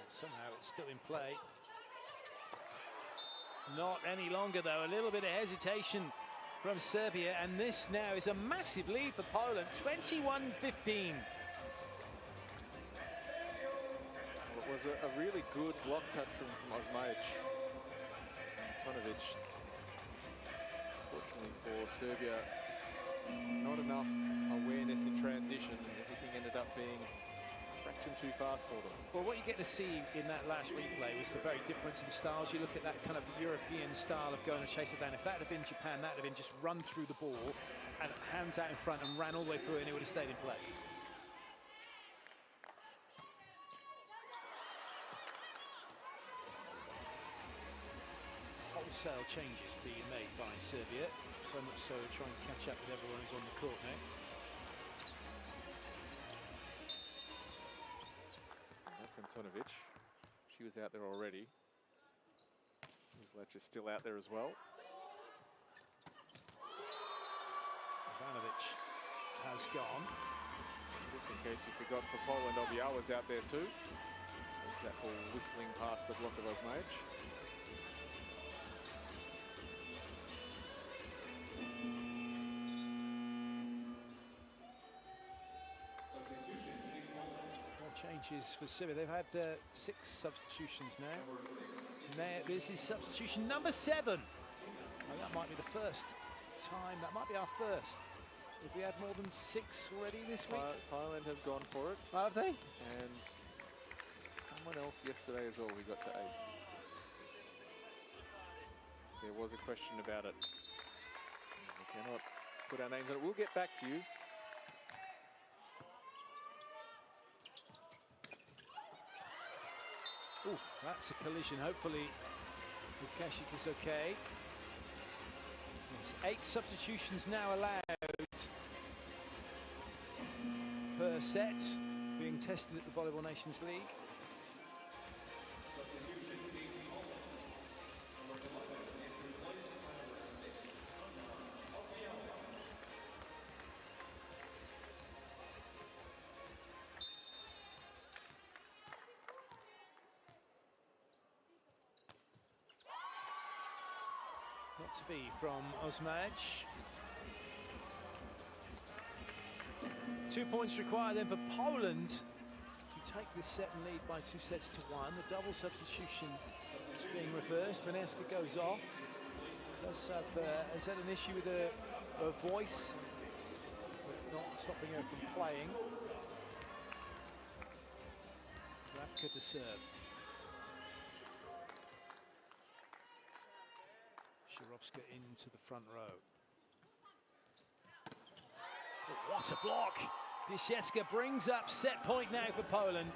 Somehow it's still in play. Not any longer, though. A little bit of hesitation from Serbia, and this now is a massive lead for Poland, 21-15. Well, it was a really good block touch from Osmaic. Antonovic, fortunately for Serbia, not enough awareness in transition, and everything ended up being fraction too fast for them. Well, what you get to see in that last replay was the very difference in styles. You look at that kind of European style of going to chase it down. If that had been Japan, that would have been just run through the ball and hands out in front and ran all the way through, and it would have stayed in play. Wholesale changes being made by Serbia, so much so they're trying to catch up with everyone who's on the court now. Antonovic, she was out there already. Zlech is still out there as well. Ivanovic has gone. Just in case you forgot, for Poland, Obiawa's out there too. Sends that ball whistling past the block of Osmaic. Changes for Serbia. They've had 6 substitutions now. This is substitution number 7. Well, that might be the first time. That might be our first. Have we had more than 6 already this week? Thailand have gone for it. Oh, have they? And someone else yesterday as well. We got to 8. There was a question about it. We cannot put our names on it. We'll get back to you. Oh, that's a collision. Hopefully, Lukashik is okay. Yes, 8 substitutions now allowed per set, being tested at the Volleyball Nations League. Not to be from Osmaic. 2 points required then for Poland to take this set and lead by 2 sets to 1. The double substitution is being reversed. Vaneska goes off. Does have, has had an issue with her voice, but not stopping her from playing. Rapka to serve. Shirovska into the front row. Oh, what a block! Piacheska brings up set point now for Poland.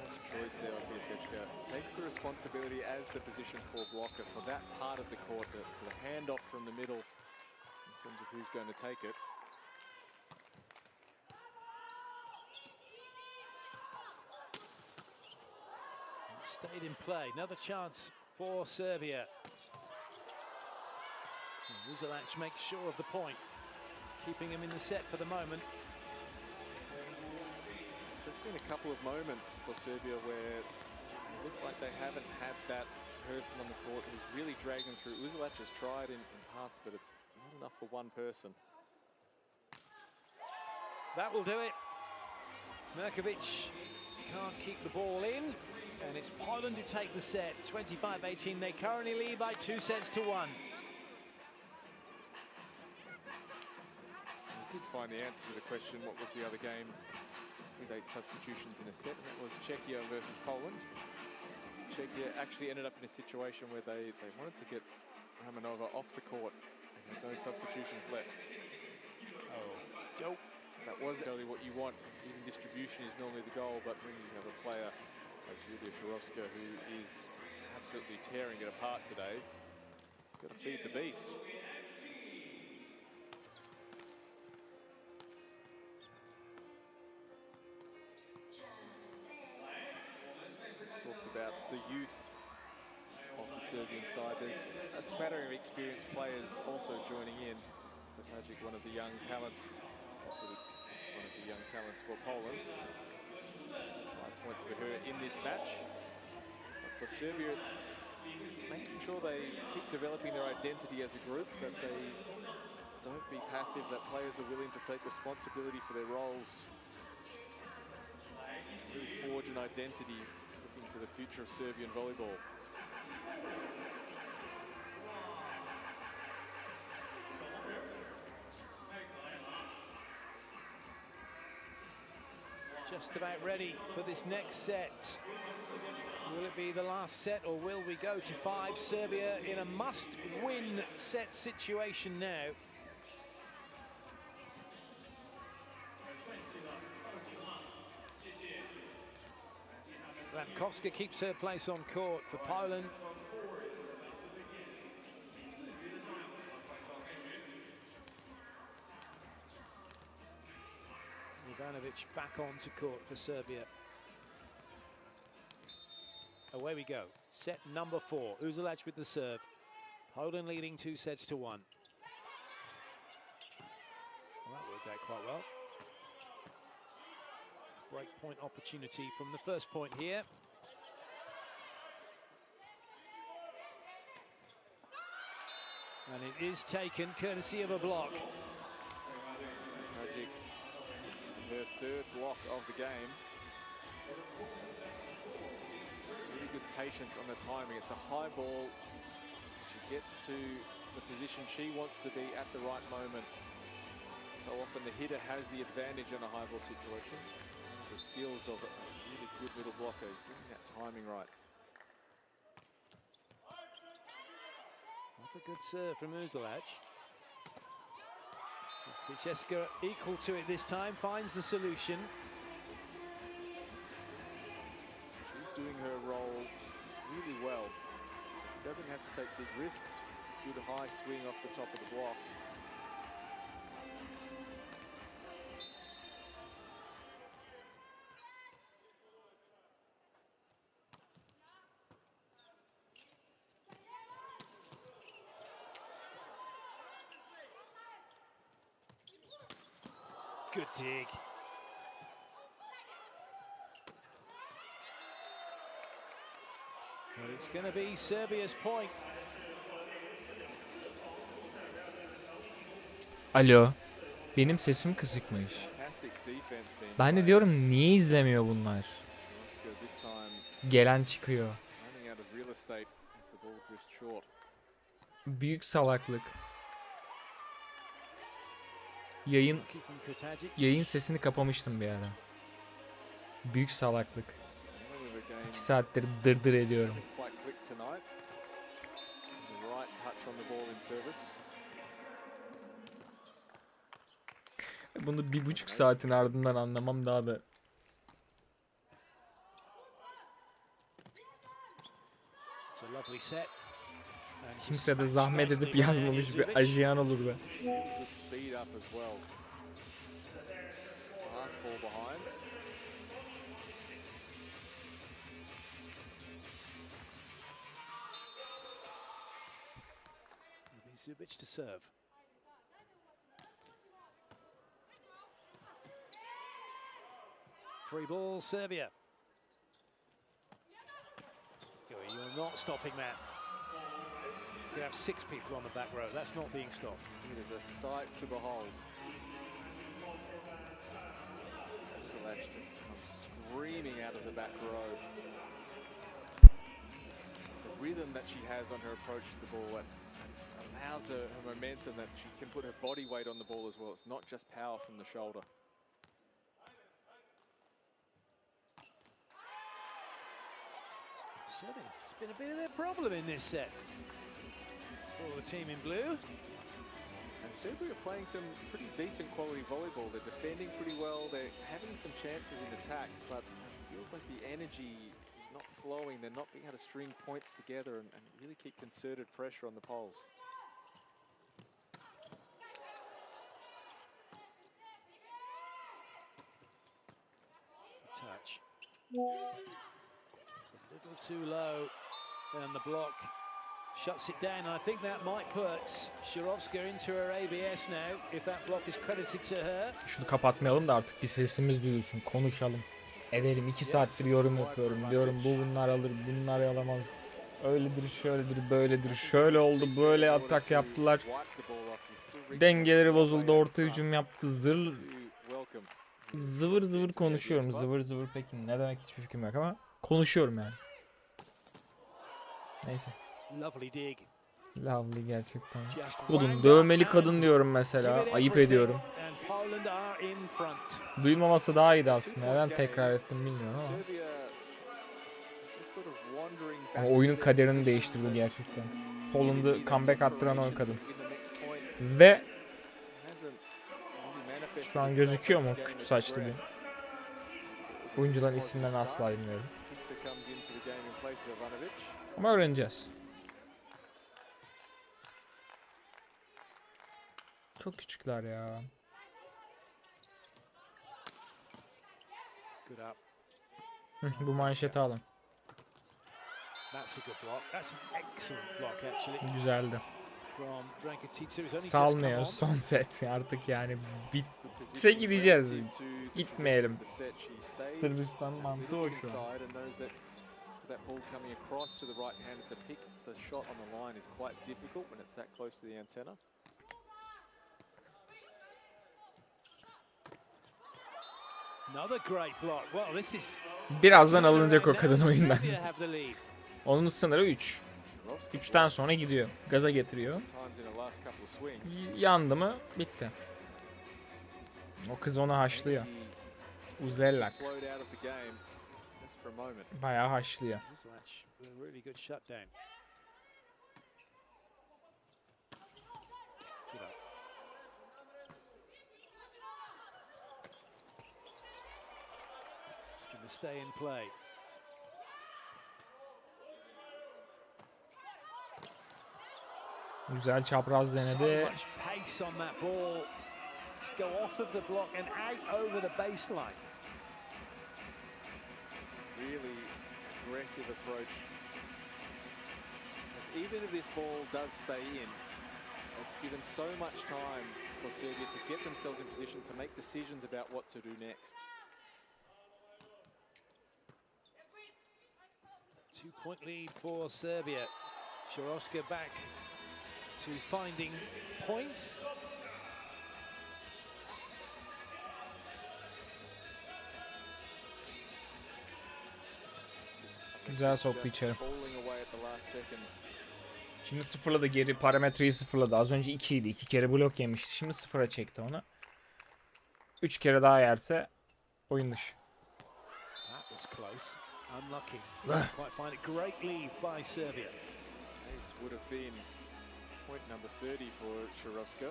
Nice choice there on Piacheska. Takes the responsibility as the position 4 blocker for that part of the court, the sort of handoff from the middle in terms of who's going to take it. Stayed in play. Another chance for Serbia. Vucelic makes sure of the point, keeping him in the set for the moment. It's just been a couple of moments for Serbia where it looked like they haven't had that person on the court who's really dragged them through. Vucelic has tried in parts, but it's not enough for one person. That will do it. Mirkovic can't keep the ball in, and it's Poland who take the set. 25-18, they currently lead by 2-1. Did find the answer to the question, what was the other game with 8 substitutions in a set, and that was Czechia versus Poland. Czechia actually ended up in a situation where they wanted to get Ramanova off the court and had no substitutions left. Oh, dope. That was really what you want. Even distribution is normally the goal, but when you have a player like Julia Sharovska who is absolutely tearing it apart today, you've got to feed the beast. Talked about the youth of the Serbian side. There's a smattering of experienced players also joining in. Kotajic, one of the young talents. It's one of the young talents for Poland. 5 points for her in this match. But for Serbia, it's making sure they keep developing their identity as a group, that they don't be passive, that players are willing to take responsibility for their roles. Really forge an identity to the future of Serbian volleyball. Just about ready for this next set. Will it be the last set, or will we go to 5? Serbia in a must-win set situation now. Lankowska keeps her place on court for Poland. Ivanovic back onto court for Serbia. Away we go. Set number 4. Vucelic with the serve. Poland leading 2-1. Well, that worked out quite well. Break point opportunity from the first point here. And it is taken courtesy of a block. Kotajic, it's her 3rd block of the game. Really good patience on the timing. It's a high ball. She gets to the position she wants to be at the right moment. So often the hitter has the advantage in a high ball situation. The skills of a really good little blocker is getting that timing right. What a good serve from Vucelic. Picheska equal to it this time, finds the solution. She's doing her role really well. So she doesn't have to take big risks. Good high swing off the top of the block. Good dig. Well, it's going to be Serbia's point. Alo. Benim sesim kısıkmış. Ben de diyorum niye izlemiyor bunlar? Gelen çıkıyor. Büyük salaklık. Yayın sesini kapamıştım bir ara. Büyük salaklık. 2 saattir dırdır ediyorum. Bunu 1,5 saatin ardından anlamam daha da. Kimse de zahmet edip yazmamış bir ajiyan olur be. Subic to serve. Free ball, Serbia. You're not stopping that. You could have 6 people on the back row. That's not being stopped. It is a sight to behold. Zalec just comes screaming out of the back row. The rhythm that she has on her approach to the ball allows her momentum, that she can put her body weight on the ball as well. It's not just power from the shoulder. Serving. It's been a bit of a problem in this set for the team in blue. And Serbia are playing some pretty decent quality volleyball. They're defending pretty well. They're having some chances in attack, but it feels like the energy is not flowing. They're not being able to string points together and really keep concerted pressure on the poles. Touch. A little too low, and the block shuts it down. I think that might put Shirovska into her ABS now, if that block is credited to her. Şunu kapatmayalım da artık bir sesimiz duyulsun. Konuşalım. Edelim. 2 saattir yorum yapıyorum. Diyorum bu bunlar alır, bunlar alamaz. Öyledir, şöyledir, böyledir. Şöyle oldu, böyle atak yaptılar. Dengeleri bozuldu, orta hücum yaptı. Zıvır zıvır konuşuyorum. Zıvır zıvır peki ne demek hiçbir fikrim yok ama konuşuyorum yani. Neyse. Lovely dig. Lovely gerçekten. Kadın, dövmeli kadın diyorum mesela. Ayıp ediyorum. Duymaması daha iyiydi aslında. Neden tekrar ettim bilmiyorum ama. Ama oyunun kaderini değiştirdi gerçekten. Poland'ı comeback attıran o kadın. Ve şu an gözüküyor mu küt saçlı bir oyuncuların isimlerini asla bilmiyorum. Ama öğreneceğiz. Çok küçükler ya. Bu manşeti alın. Güzeldi. Salmıyor son set artık yani bitse gideceğiz. Gitmeyelim. Sırbistan mantığı o şu an. That ball coming across to the right hand to pick the shot on the line is quite difficult when it's that close to the antenna. Another great block. Well, this is birazdan alınacak o kadın oyundan. Onun sınırı 3. 3'ten sonra gidiyor. Gaza getiriyor. Yandı mı bitti. O kız onu haşlıyor. Uzellak. Bayağı haşlıyor. Stay in play. Güzel çapraz denedi. Pace on that ball to go off of the block and out over the baseline. Really aggressive approach. As even if this ball does stay in, it's given so much time for Serbia to get themselves in position to make decisions about what to do next. 2-point lead for Serbia. Shirovska back to finding points. Güzel soktu içeri. Şimdi sıfırladı, geri parametreyi sıfırladı. Az önce 2 idi. 2 kere blok yemişti. Şimdi sıfıra çekti onu. 3 kere daha yerse oyun dışı. Unlucky. Quite find it. Great lead by Serbia. This would have been point number 30 for Shirovska.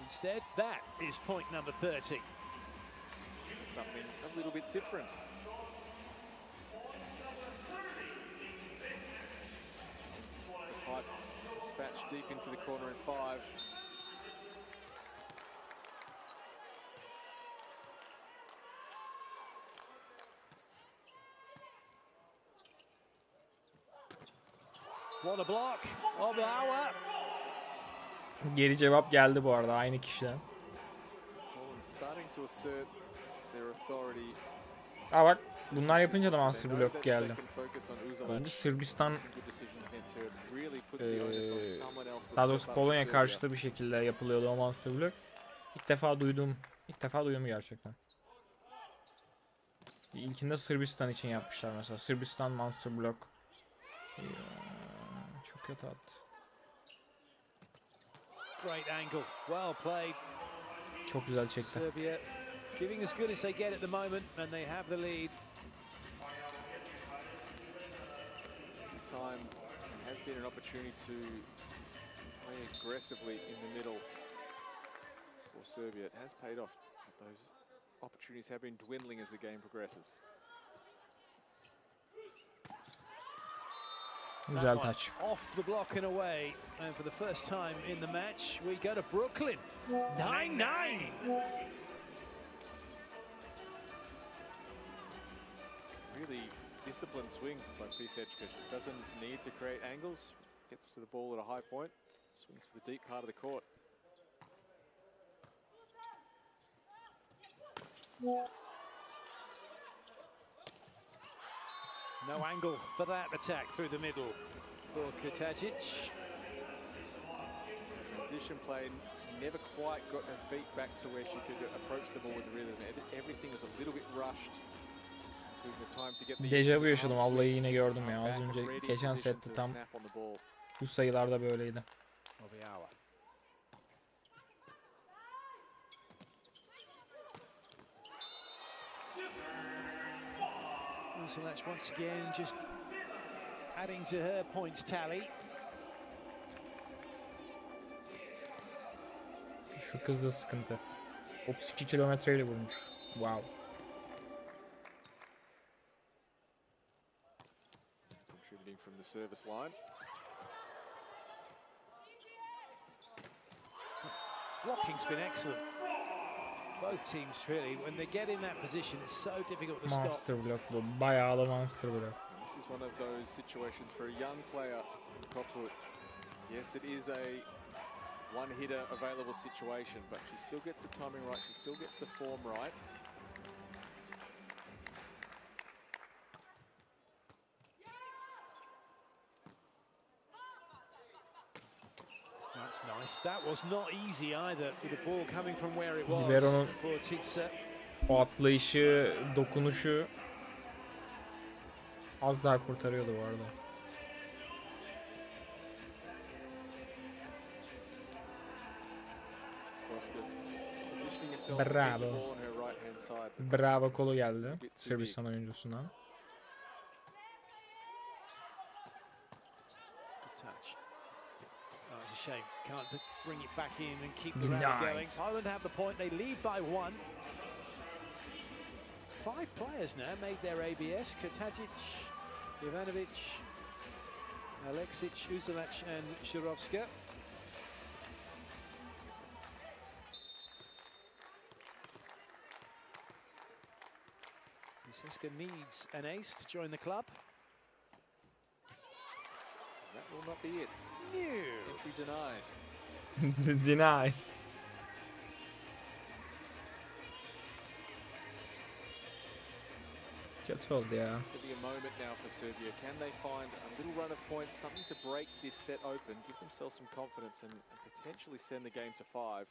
Instead, that is point number 30. Something a little bit different. The pipe deep into the corner in 5. What a block of the hour. Geri cevap geldi bu arada aynı kişiden. Poland starting to assert their authority. Aa bak bunlar yapınca da master block geldi. Önce Sırbistan, daha doğrusu Polonya karşıtı bir şekilde yapılıyordu o master block. İlk defa duydum gerçekten. İlkinde Sırbistan için yapmışlar mesela. Sırbistan master block. Ya, çok kötü attı. Great angle, well played. Çok güzel çekti. Serbia giving as good as they get at the moment, and they have the lead. Time has been an opportunity to play aggressively in the middle for Serbia. It has paid off, but those opportunities have been dwindling as the game progresses. Güzel touch. Off the block and away, and for the first time in the match, we go to Brooklyn. 9-9. Really disciplined swing by Pisechka. She doesn't need to create angles. Gets to the ball at a high point. Swings for the deep part of the court. No angle for that attack through the middle for Kutajic. Transition play never quite got her feet back to where she could approach the ball with rhythm. Everything was a little bit rushed. Dejavu yaşadım, vallahi yine gördüm ya. Az önce geçen sette tam bu sayılarda böyleydi. Uzilac once again just adding to her points tally. Şu kız da sıkıntı. 32 kilometreyle vurmuş. Wow. Contributing from the service line. Blocking's been excellent. Both teams really, when they get in that position, it's so difficult to stop. Monster block bu. Bayağı da monster block. This is one of those situations for a young player in Koput. Yes, it is a one-hitter available situation, but she still gets the timing right, she still gets the form right. That's nice. That was not easy either, with the ball coming from where it was. Libero'nun for Titsa. o atlayışı, dokunuşu az daha kurtarıyordu bu arada. Bravo. Bravo kolu geldi Sırbistan oyuncusundan. It's a shame. Can't bring it back in and keep the rally going. Poland have the point. They lead by 1. 5 players now made their ABS. Kutajic, Ivanovic, Aleksic, Uzilac and Shirovska. Piseska needs an ace to join the club. That will not be it. No. Entry denied. Denied. Kötü oldu ya. It's to be a moment now for Serbia. Can they find a little run of points, something to break this set open, give themselves some confidence and potentially send the game to 5?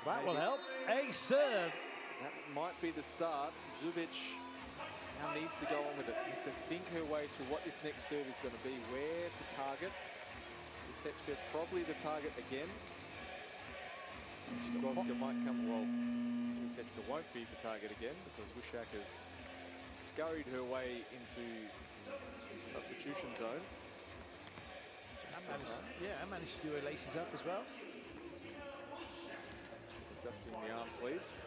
That will help. A serve. That might be the start. Zubic now needs to go on with it. Needs to think her way through what this next serve is going to be, where to target. Pisechka probably the target again. Shkovska might come well. Pisechka won't be the target again because Wishak has scurried her way into the substitution zone. I managed to do her laces up as well. Adjusting the arm sleeves.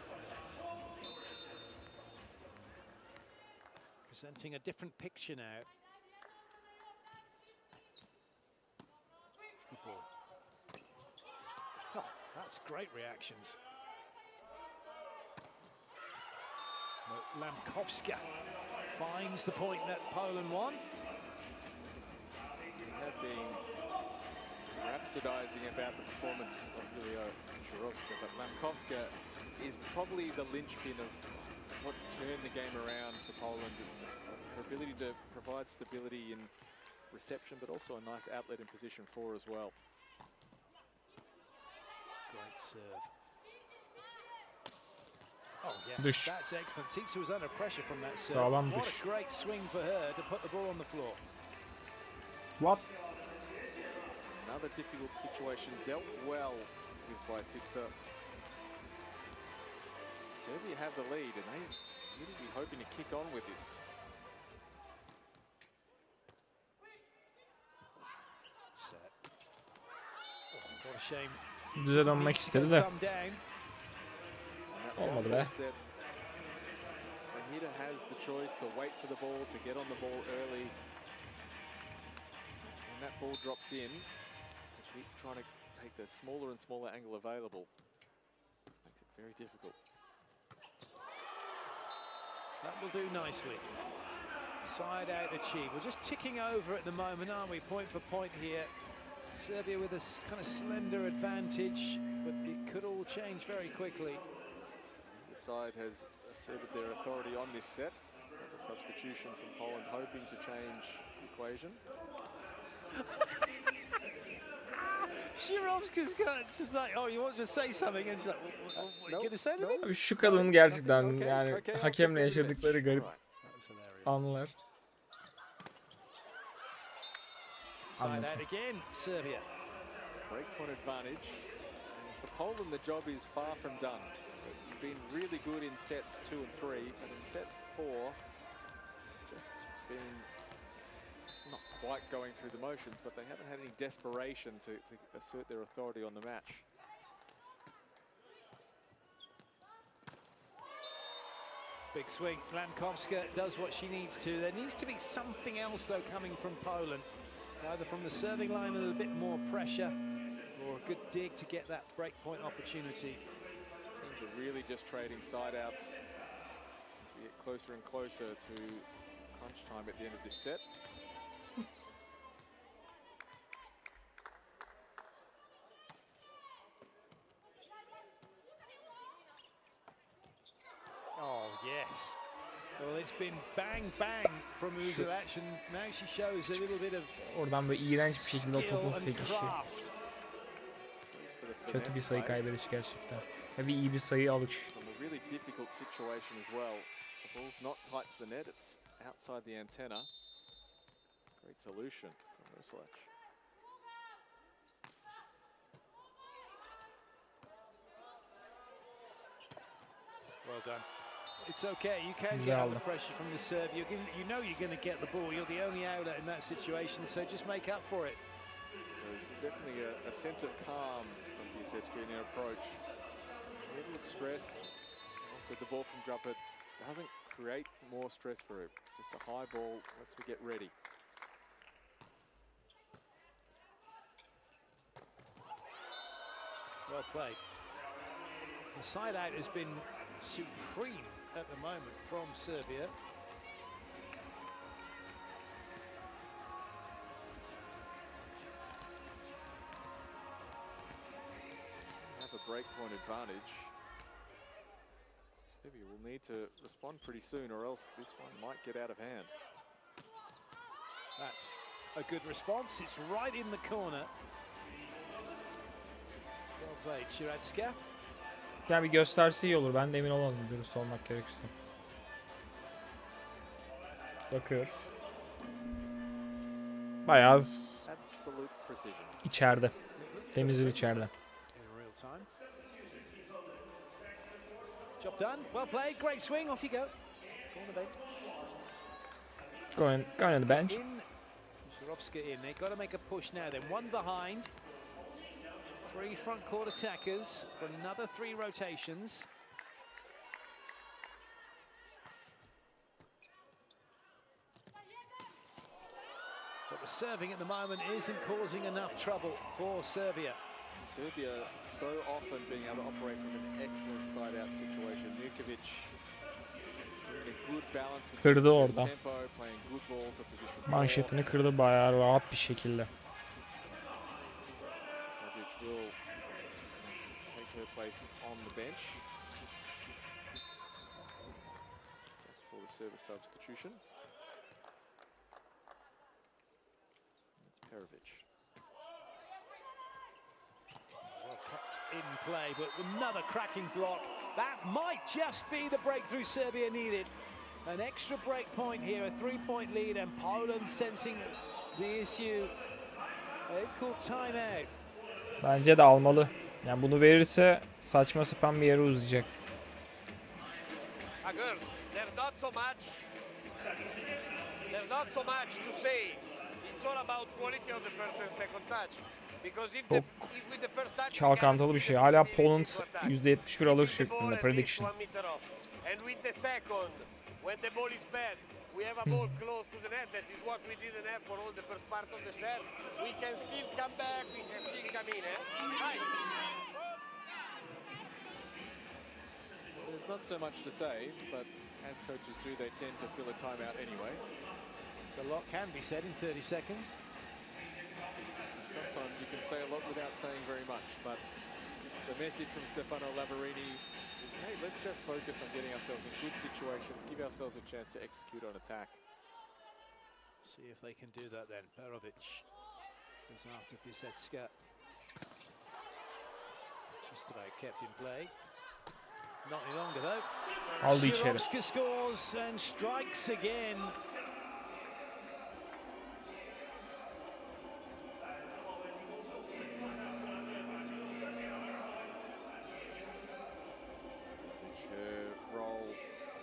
Presenting a different picture now. That's great reactions. But Lamkowska finds the point that Poland won. We have been rhapsodizing about the performance of Julia Shirovska, but Lamkowska is probably the linchpin of what's turned the game around for Poland. Her ability to provide stability in reception, but also a nice outlet in position 4 as well. Great serve. Oh yes, that's excellent. Tsitsa was under pressure from that serve. What a great swing for her to put the ball on the floor. What? Another difficult situation dealt well with by Tsitsa. Serbia have the lead, and they really be hoping to kick on with this. Set. Oh, what a shame. Bize dönmek istedi de. Olmadı be. The hitter has the choice to wait for the ball, to get on the ball early. And that ball drops in, to keep trying to take the smaller and smaller angle available. Makes it very difficult. That will do nicely. Side out achieved. We're just ticking over at the moment, aren't we? Point for point here. Serbia with a kind of slender advantage, but it could all change very quickly. The side has asserted their authority on this set. Double substitution from Poland, hoping to change the equation. Shirovska's got just like, oh, you want to say something, and she's like, what are you going to say to me? Abi şu kadının gerçekten yani hakemle yaşadıkları garip anılar. Side out again, Serbia. Breakpoint advantage. And for Poland, the job is far from done. They've been really good in sets 2 and 3, but in set 4, just been not quite going through the motions, but they haven't had any desperation to assert their authority on the match. Big swing. Lamkowska does what she needs to. There needs to be something else, though, coming from Poland. Either from the serving line with a bit more pressure or a good dig to get that breakpoint opportunity. Teams are really just trading side outs as we get closer and closer to crunch time at the end of this set. Oh, yes. Well, it's been bang bang from Uzelac, and now she shows a little bit of Oradan böyle iğrenç bir şekilde o topun sekişi. Kötü bir sayı kaybediş gerçekten. Ve iyi bir sayı alış. Really difficult situation as well. The ball's not tight to the net, it's outside the antenna. Great solution from Uzelac. Well done. It's okay, you can get under pressure from the serve. You know you're going to get the ball. You're the only outlet in that situation, so just make up for it. There's definitely a sense of calm from Uzelac in her approach. She never looks stressed. Also, the ball from Gruppert doesn't create more stress for her. Just a high ball, lets her get ready. Well played. The side out has been supreme at the moment from Serbia. Have a breakpoint advantage. Serbia will need to respond pretty soon, or else this one might get out of hand. That's a good response. It's right in the corner. Well played, Shirovska. Yani bir gösterse iyi olur. Ben de emin olamadım dürüst olmak gerekirse. Bakıyoruz. Bayağı içeride. Temizdir içeride. Job done. Well played. Great swing. Off you go. Go on the bench. Going on the bench. Shirovska in. They've got to make a push now. Then one behind. 3 front court attackers for another 3 rotations. But the serving at the moment isn't causing enough trouble for Serbia. Serbia so often being able to operate from an excellent side-out situation. Mirkovic a good balance Kırdı orada. tempo, playing good ball to position 4. Manşetini kırdı bayağı rahat bir şekilde. Tadic will take her place on the bench. Just for the service substitution. That's Perovic. Well kept in play, but another cracking block. That might just be the breakthrough Serbia needed. An extra break point here, a 3-point lead, and Poland sensing the issue. They've called timeout. Bence de almalı. Yani bunu verirse saçma sapan bir yere uzayacak. Girls, there's not so much to say. It's all about quality of the first and second touch. Because if Çok with the first touch çalkantılı bir şey. Hala Poland %71 alır şeklinde prediction. And with the second, when the ball is bad, we have a ball close to the net. That is what we didn't have for all the first part of the set. We can still come back. We can still come in. Right. There's not so much to say, but as coaches do, they tend to fill a timeout anyway. So a lot can be said in 30 seconds. Sometimes you can say a lot without saying very much, but the message from Stefano Lavarini is, hey, let's just focus on getting ourselves in good situations, give ourselves a chance to execute on attack. See if they can do that then. Perovic goes after Bisetska. Just about kept in play. Not any longer though. Aldı içeri. Shirovska scores and strikes again. Her role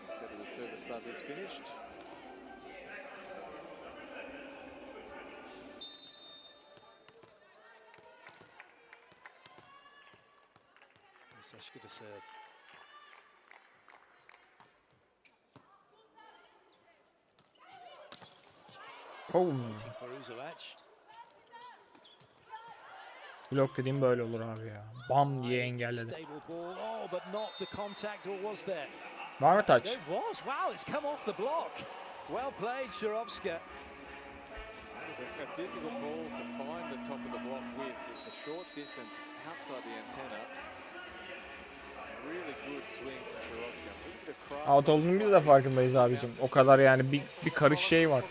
instead of the service sub is finished. Bisetska to serve. Oh. Waiting for Uzelac. Blok dediğim böyle olur abi ya. Bam diye engelledi. Stable ball. Oh, but not the contact, or was there? Var mı touch? There was. Wow, it's come off the block. Well played, Shirovska. That was a difficult ball to find the top of the block with. It's a short distance, it's outside the antenna. Really good swing from Shirovska. Out olduğunu biz de farkındayız abicim. O kadar yani bir karış şey var.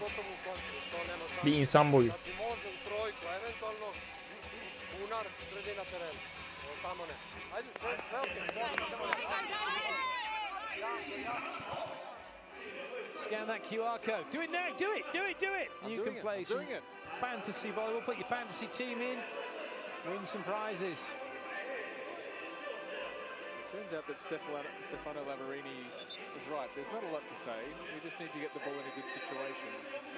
Bir insan boyu. Scan that QR code. Do it now. Do it. Do it. Do it. You can play some fantasy volleyball. Put your fantasy team in. Win some prizes. It turns out that Stefano Lavarini was right. There's not a lot to say. We just need to get the ball in a good situation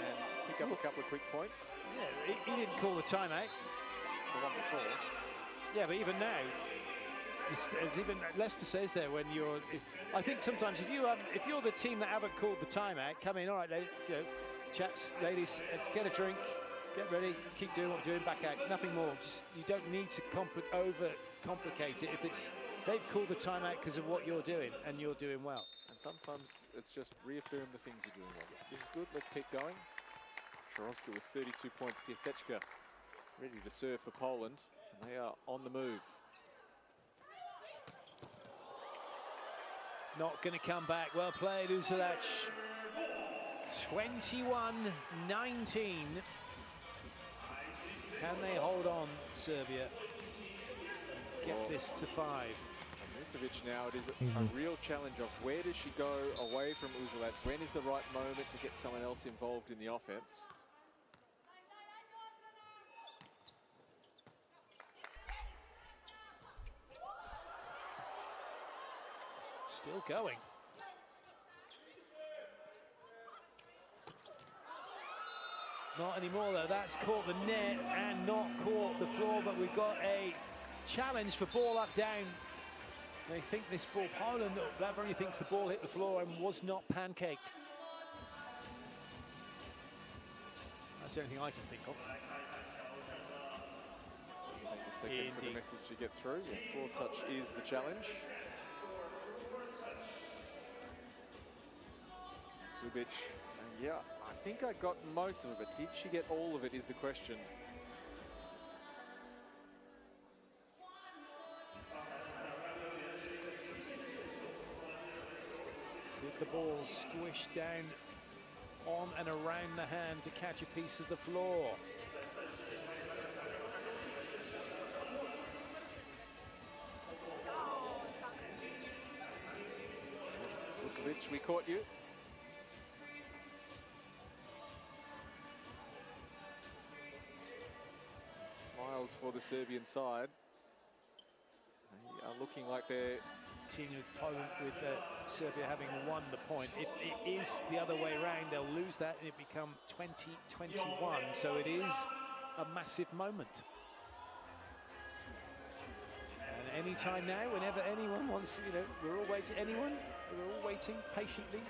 and pick up a couple of quick points. Yeah, he didn't call the timeout. The one before. Yeah, but even now, there's even less to say there when you're. I think sometimes if you're the team that haven't called the timeout, come in. All right, chaps, ladies, get a drink, get ready, keep doing what you're doing, back out. Nothing more. Just you don't need to overcomplicate it. If they've called the timeout because of what you're doing, and you're doing well. And sometimes it's just reaffirm the things you're doing well. This is good. Let's keep going. Shirovska with 32 points. Piaseczka ready to serve for Poland. And they are on the move. Not going to come back. Well played, Uzelac. 21-19. Can they hold on, Serbia? Get this to 5. Mirkovic now, it is a real challenge of where does she go away from Uzelac? When is the right moment to get someone else involved in the offense? Still going. Not anymore though. That's caught the net and not caught the floor, but we've got a challenge for ball up down. They think this ball, Poland, Laverini thinks the ball hit the floor and was not pancaked. That's the only thing I can think of. Take a second for the message to get through. Yeah, floor touch is the challenge. Subic saying, yeah, I think I got most of it, but did she get all of it is the question. With the ball squished down on and around the hand to catch a piece of the floor. Vukovic, we caught you. Smiles for the Serbian side. They are looking like they're Continue Poland with Serbia having won the point. If it is the other way around, they'll lose that and it become 20-21. So it is a massive moment. And any time now, whenever anyone wants, you know, we're all waiting patiently.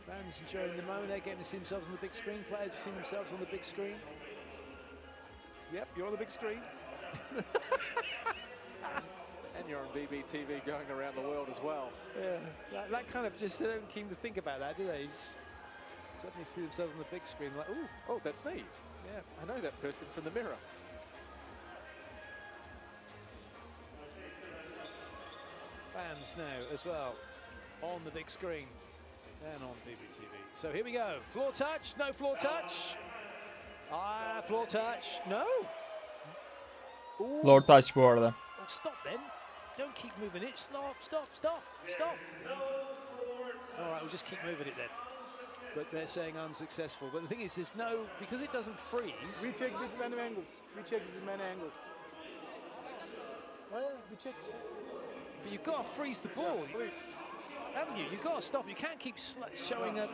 Fans enjoying the moment. They're getting to see themselves on the big screen. Players have seen themselves on the big screen. Yep, you're on the big screen. And you're on BBTV going around the world as well. Yeah, that kind of just, they don't seem to think about that, do they? Just suddenly see themselves on the big screen like, ooh, oh, that's me. yeah. I know that person from the mirror. Fans now as well on the big screen and on BBTV. So here we go. Floor touch, no floor touch. Floor touch, no. Ooh. Floor touch bu arada. Oh, stop then. Don't keep moving it. Stop. All right, we'll just keep moving it then. But they're saying unsuccessful. But the thing is, there's no, because it doesn't freeze. We checked with many angles. Oh, yeah, we checked. But you've got to freeze the ball, haven't you? You've got to stop. You can't keep showing the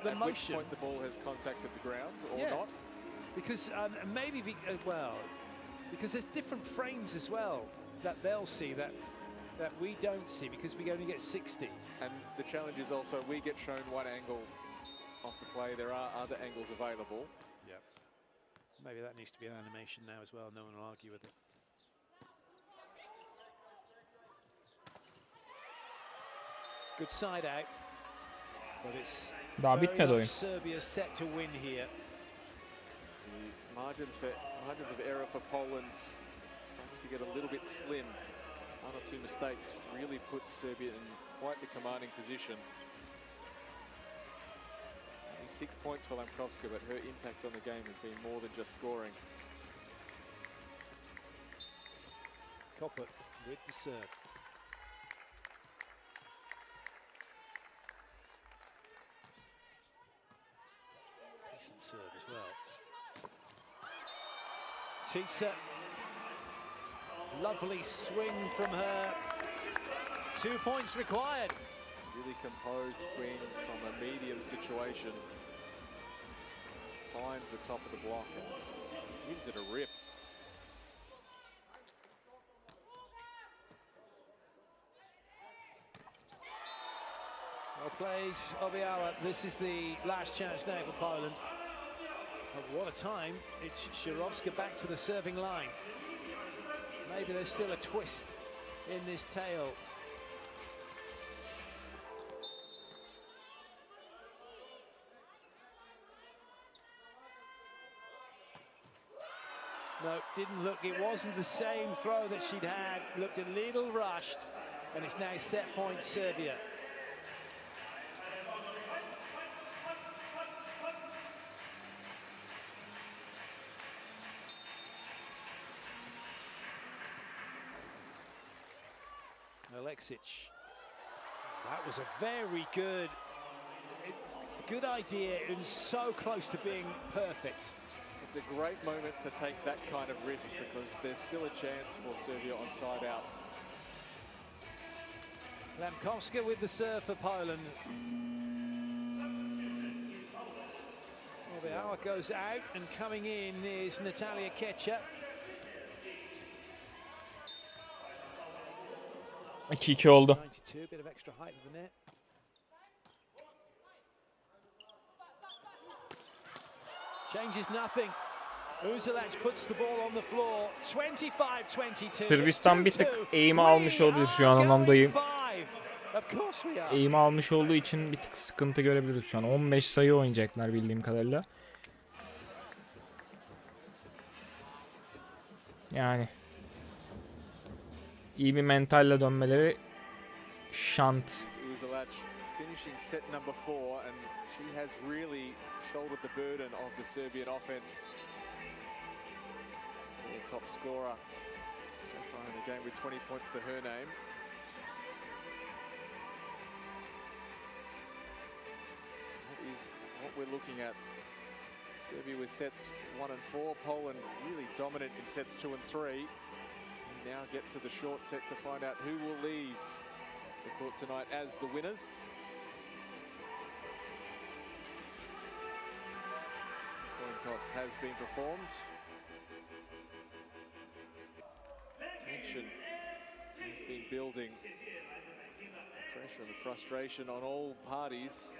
At motion. which point the ball has contacted the ground or not. Because maybe, because there's different frames as well that they'll see that we don't see because we only get 60. And the challenge is also we get shown one angle of the play. There are other angles available. Yeah. Maybe that needs to be an animation now as well. No one will argue with it. Good side out. But it's Daha very bitmedi oyun. much Serbia's set to win here. The margins of error for Poland starting to get a little bit slim. One or two mistakes really puts Serbia in quite the commanding position. Only 6 points for Lamkovska, but her impact on the game has been more than just scoring. Koppert with the serve. Decent serve as well. Tisa, lovely swing from her. 2 points required. Really composed swing from a medium situation. Finds the top of the block and gives it a rip. Well, plays Obiała. This is the last chance now for Poland. Oh, what a time. It's Shirovska back to the serving line. Maybe there's still a twist in this tale. No, didn't look, it wasn't the same throw that she'd had. Looked a little rushed, and it's now set point Serbia. Alexic. That was a very good idea and so close to being perfect. It's a great moment to take that kind of risk because there's still a chance for Serbia on side out. Lamkovska with the serve for Poland. Obiała goes out and coming in is Natalia Ketcher. 2-2 oldu. 92, a bit of extra height of the net. Changes nothing. Uzelac puts the ball on the floor. 25-22. Sırbistan bir tık eğimi almış olabilir şu an anlamdayım. Eğimi almış olduğu için bir tık sıkıntı görebiliriz şu an. 15 sayı oynayacaklar bildiğim kadarıyla. Yani iyi bir mentalle dönmeleri şant. Uzelac finishing set number 4 and she has really shouldered the burden of the Serbian offense. Their top scorer so far in the game with 20 points to her name. That is what we're looking at. Serbia with sets 1 and 4. Poland really dominant in sets 2 and 3. We now get to the short set to find out who will leave the court tonight as the winners. Coin toss has been performed. Tension has been building. Pressure and frustration on all parties.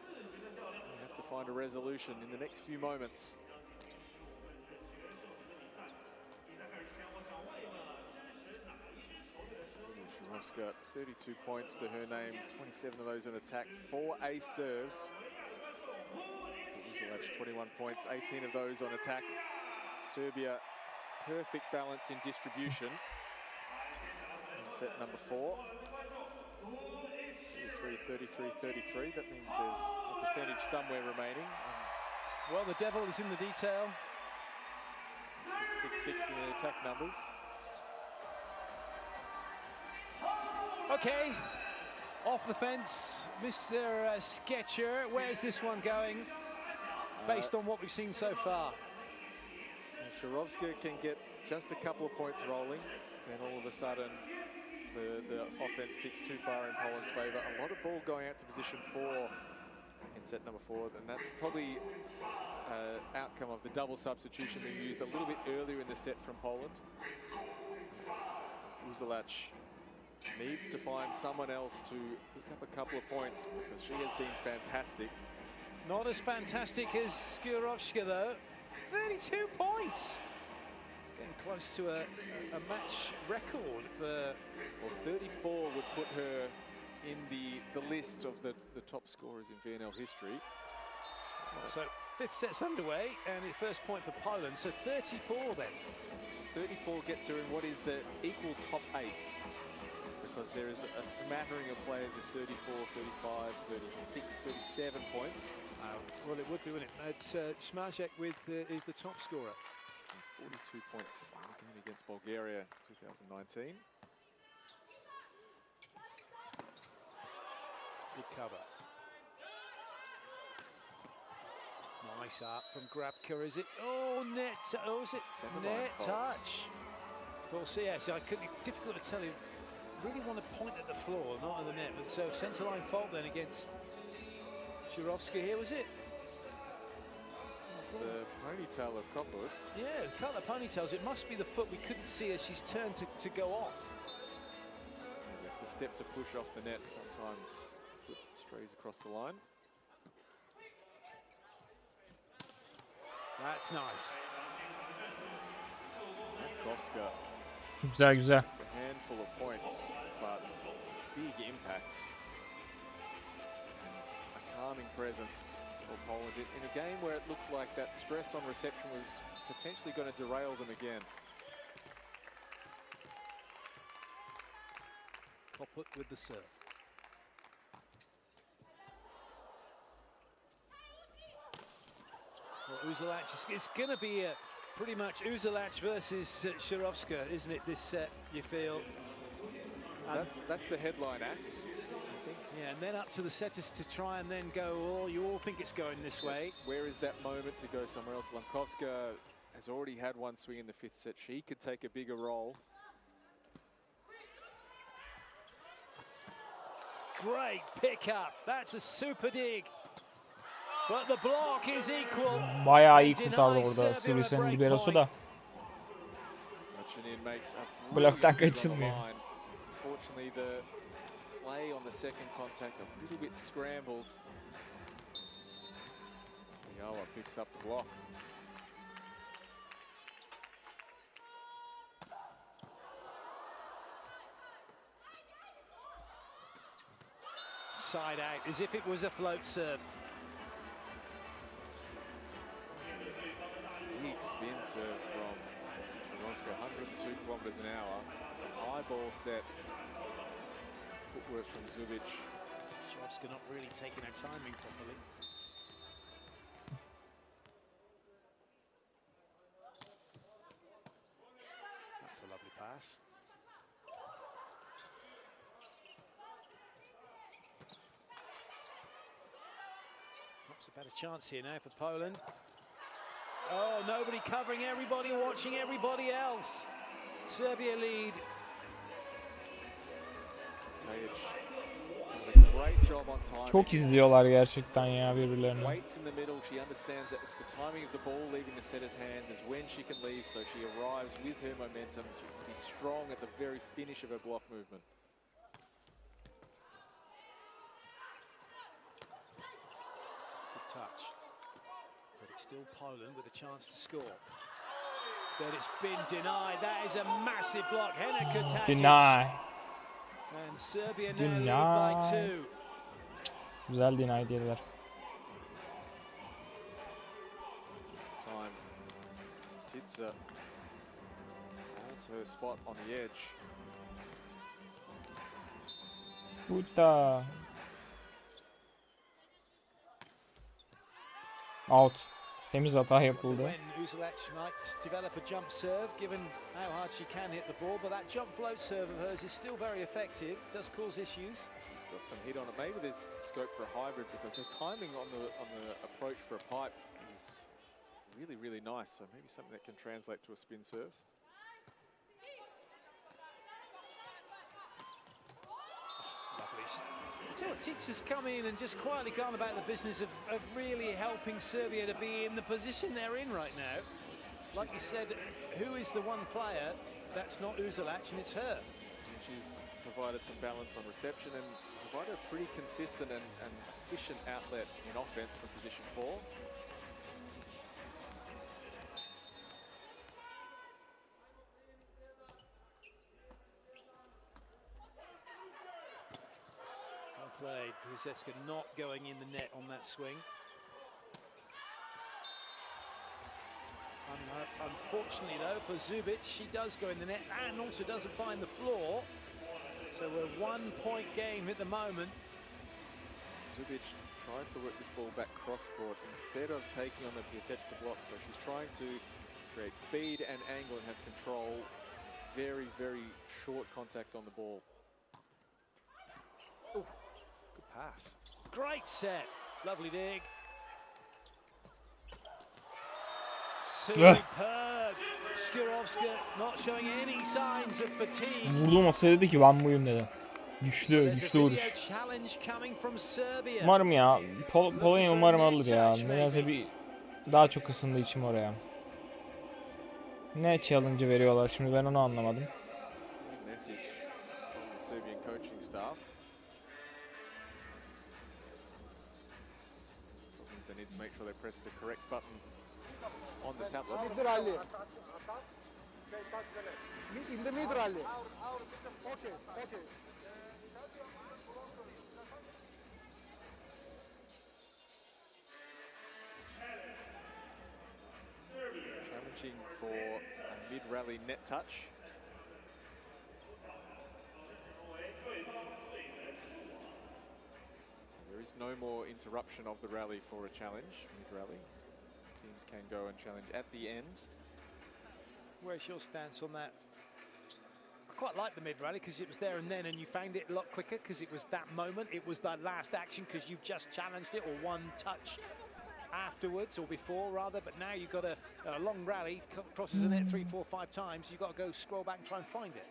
We have to find a resolution in the next few moments. Shirovska, 32 points to her name, 27 of those on attack, 4 ace serves. Uzelac, 21 points, 18 of those on attack. Serbia, perfect balance in distribution. In set number 4. 33-33-33, that means there's a percentage somewhere remaining. Well, the devil is in the detail. 6-6-6 in the attack numbers. Okay, off the fence, Mr. Sketcher. Where's this one going, based on what we've seen so far? If Shirovska can get just a couple of points rolling, then all of a sudden the offense ticks too far in Poland's favour. A lot of ball going out to position 4 in set number 4, and that's probably outcome of the double substitution being used a little bit earlier in the set from Poland. Uzelac needs to find someone else to pick up a couple of points because she has been fantastic. Not as fantastic as Skurovska though. 32 points. It's getting close to a match record for... Well, 34 would put her in the list of the top scorers in VNL history. So 5th set's underway and the first point for Poland, so 34 then. 34 gets her in what is the equal top 8. Because there is a smattering of players with 34, 35, 36, 37 points. Well, it would be, wouldn't it? It's Smarzek is the top scorer. 42 points in the game against Bulgaria 2019. Good cover. Nice up from Grabka, is it? Oh, net. Oh, is it net touch? We'll see. Yes, I couldn't. Difficult to tell you. Really want to point at the floor, not at the net. But so centre line fault then against Shirovska here, was it? That's the ponytail of Koput. Yeah, the colour ponytails. It must be the foot we couldn't see as she's turned to go off. I guess the step to push off the net. Sometimes foot strays across the line. That's nice. Kowska. Güzel güzel. Just a handful of points, but big impact. A calming presence for Poland in a game where it looked like that stress on reception was potentially going to derail them again. Koput with the serve. Well, Uzelac, it's going to be pretty much Uzelac versus Shirovska, isn't it, this set, you feel? That's the headline act, I think. Yeah, and then up to the setters to try and then go, oh, you all think it's going this way. Where is that moment to go somewhere else? Lankovska has already had one swing in the 5th set. She could take a bigger role. Great pickup. That's a super dig. But the block is equal. Bayağı iyi kurtardı orada Sırbistan'ın liberosu da. Bloktan kaçılmıyor. Unfortunately, the play on the second contact a little bit scrambled. Yawa picks up the block. side out, as if it was a float serve. Big spin serve from Moscow, 102 kilometers an hour. High ball set. Footwork from Zubic. Shavska not really taking her timing properly. That's a lovely pass. Perhaps a better chance here now for Poland. Oh, nobody covering everybody, watching everybody else. Serbia lead. Tajic does a great job on timing. Çok izliyorlar gerçekten ya birbirlerini. Waits in the middle. She understands that it's the timing of the ball leaving the setter's hands is when she can leave, so she arrives with her momentum to be strong at the very finish of her block movement. Good touch. But it's still Poland with a chance to score. But it's been denied. That is a massive block. Heneka Tajic. Deny. And Serbia now lead by 2. Güzel deny dediler. This time, Tidza holds her spot on the edge. Puta. Out. Temiz hata yapıldı. When Uzelac might develop a jump serve, given how hard she can hit the ball, but that jump float serve of hers is still very effective. Does cause issues. She's got some hit on it. Maybe there's scope for a hybrid because her timing on the approach for a pipe is really, really nice. So maybe something that can translate to a spin serve. Lovely. So Tidza's come in and just quietly gone about the business of really helping Serbia to be in the position they're in right now. Like you said, who is the one player that's not Uzelac, and it's her. She's provided some balance on reception and provided a pretty consistent and efficient outlet in offense from position 4. Well played. Brzeska not going in the net on that swing. Unfortunately, though, for Zubic, she does go in the net and also doesn't find the floor. So we're 1 point game at the moment. Zubic tries to work this ball back cross court instead of taking on the Piaseczka block. So she's trying to create speed and angle and have control. Very, very short contact on the ball. Ooh, good pass. Great set. Lovely dig. Superb. Skirovska not showing any signs of fatigue. Vurdu masaya dedi ki ben buyum dedi. Güçlü vuruş. Umarım ya. Polonya umarım alır ya. Nedense bir daha çok ısındı içim oraya. Ne challenge veriyorlar şimdi ben onu anlamadım. On the tablet. Mid rally. In the mid rally. Okay, okay. Challenging for a mid-rally net touch. There is no more interruption of the rally for a challenge, mid-rally. Teams can go and challenge at the end. Where's your stance on that? I quite like the mid-rally because it was there and then, and you found it a lot quicker because it was that moment. It was that last action because you've just challenged it, or one touch afterwards, or before rather. But now you've got a long rally, crosses the net 3, 4, 5 times. You've got to go scroll back and try and find it.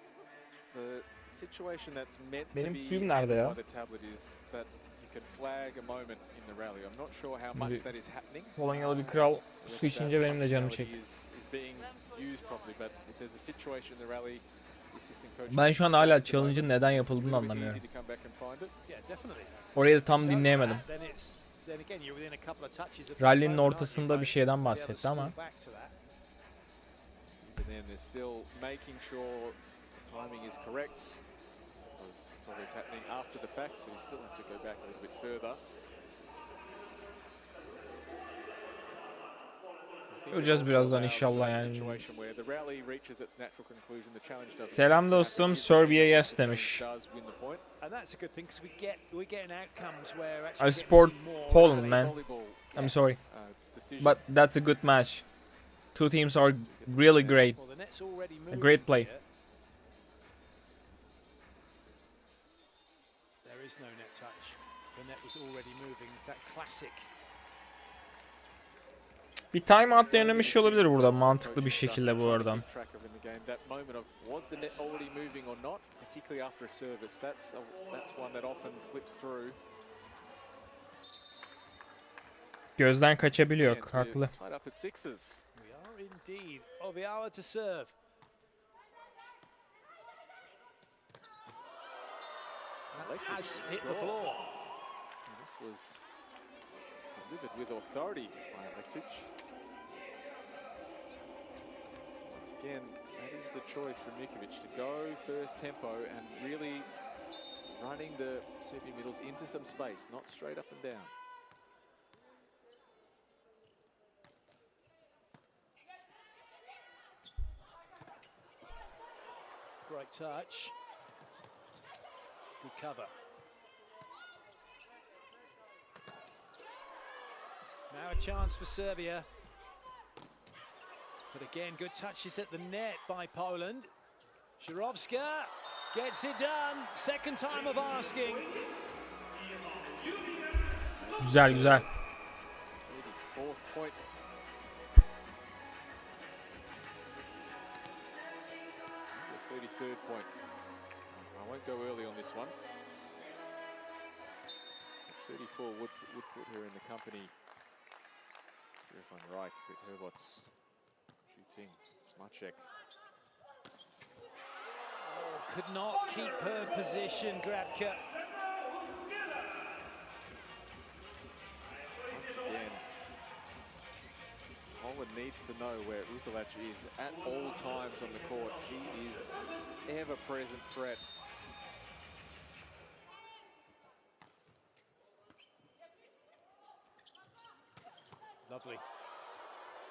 The situation that's meant to Benim be suyum nerede ya? by the tablet is that can flag a moment in the rally. I'm not sure how much that is happening. Polonyalı bir kral su içince benim de canım çekti. Ben şu an hala challenge'ın neden yapıldığını anlamıyorum. Orayı da tam dinleyemedim. Rally'nin ortasında bir şeyden bahsetti ama. because it's always happening after the fact, so you still have to go back a little bit further. Göreceğiz birazdan inşallah yani. Selam dostum, Serbia yes demiş. I support Poland, man. I'm sorry. But that's a good match. Two teams are really great. A great play. There is no net touch. The net was already moving. It's that classic. Bir timeout denemiş olabilir burada mantıklı bir şekilde bu arada. Gözden kaçabiliyor, haklı. Delivered with authority by Alexic. Once again, that is the choice for Mikovic to go first tempo and really running the Serbian middles into some space, not straight up and down. Great touch. Good cover. Now a chance for Serbia. But again, good touches at the net by Poland. Shirovska gets it done. Second time of asking. Güzel güzel. 34th point. The 33rd point. I won't go early on this one. 34 would put her in the company. Van Rijk, but Herbots shooting. Smacek. Oh, could not keep her position, Grabka. Once again, Poland needs to know where Uzelac is at all times on the court. She is ever-present threat. Lovely.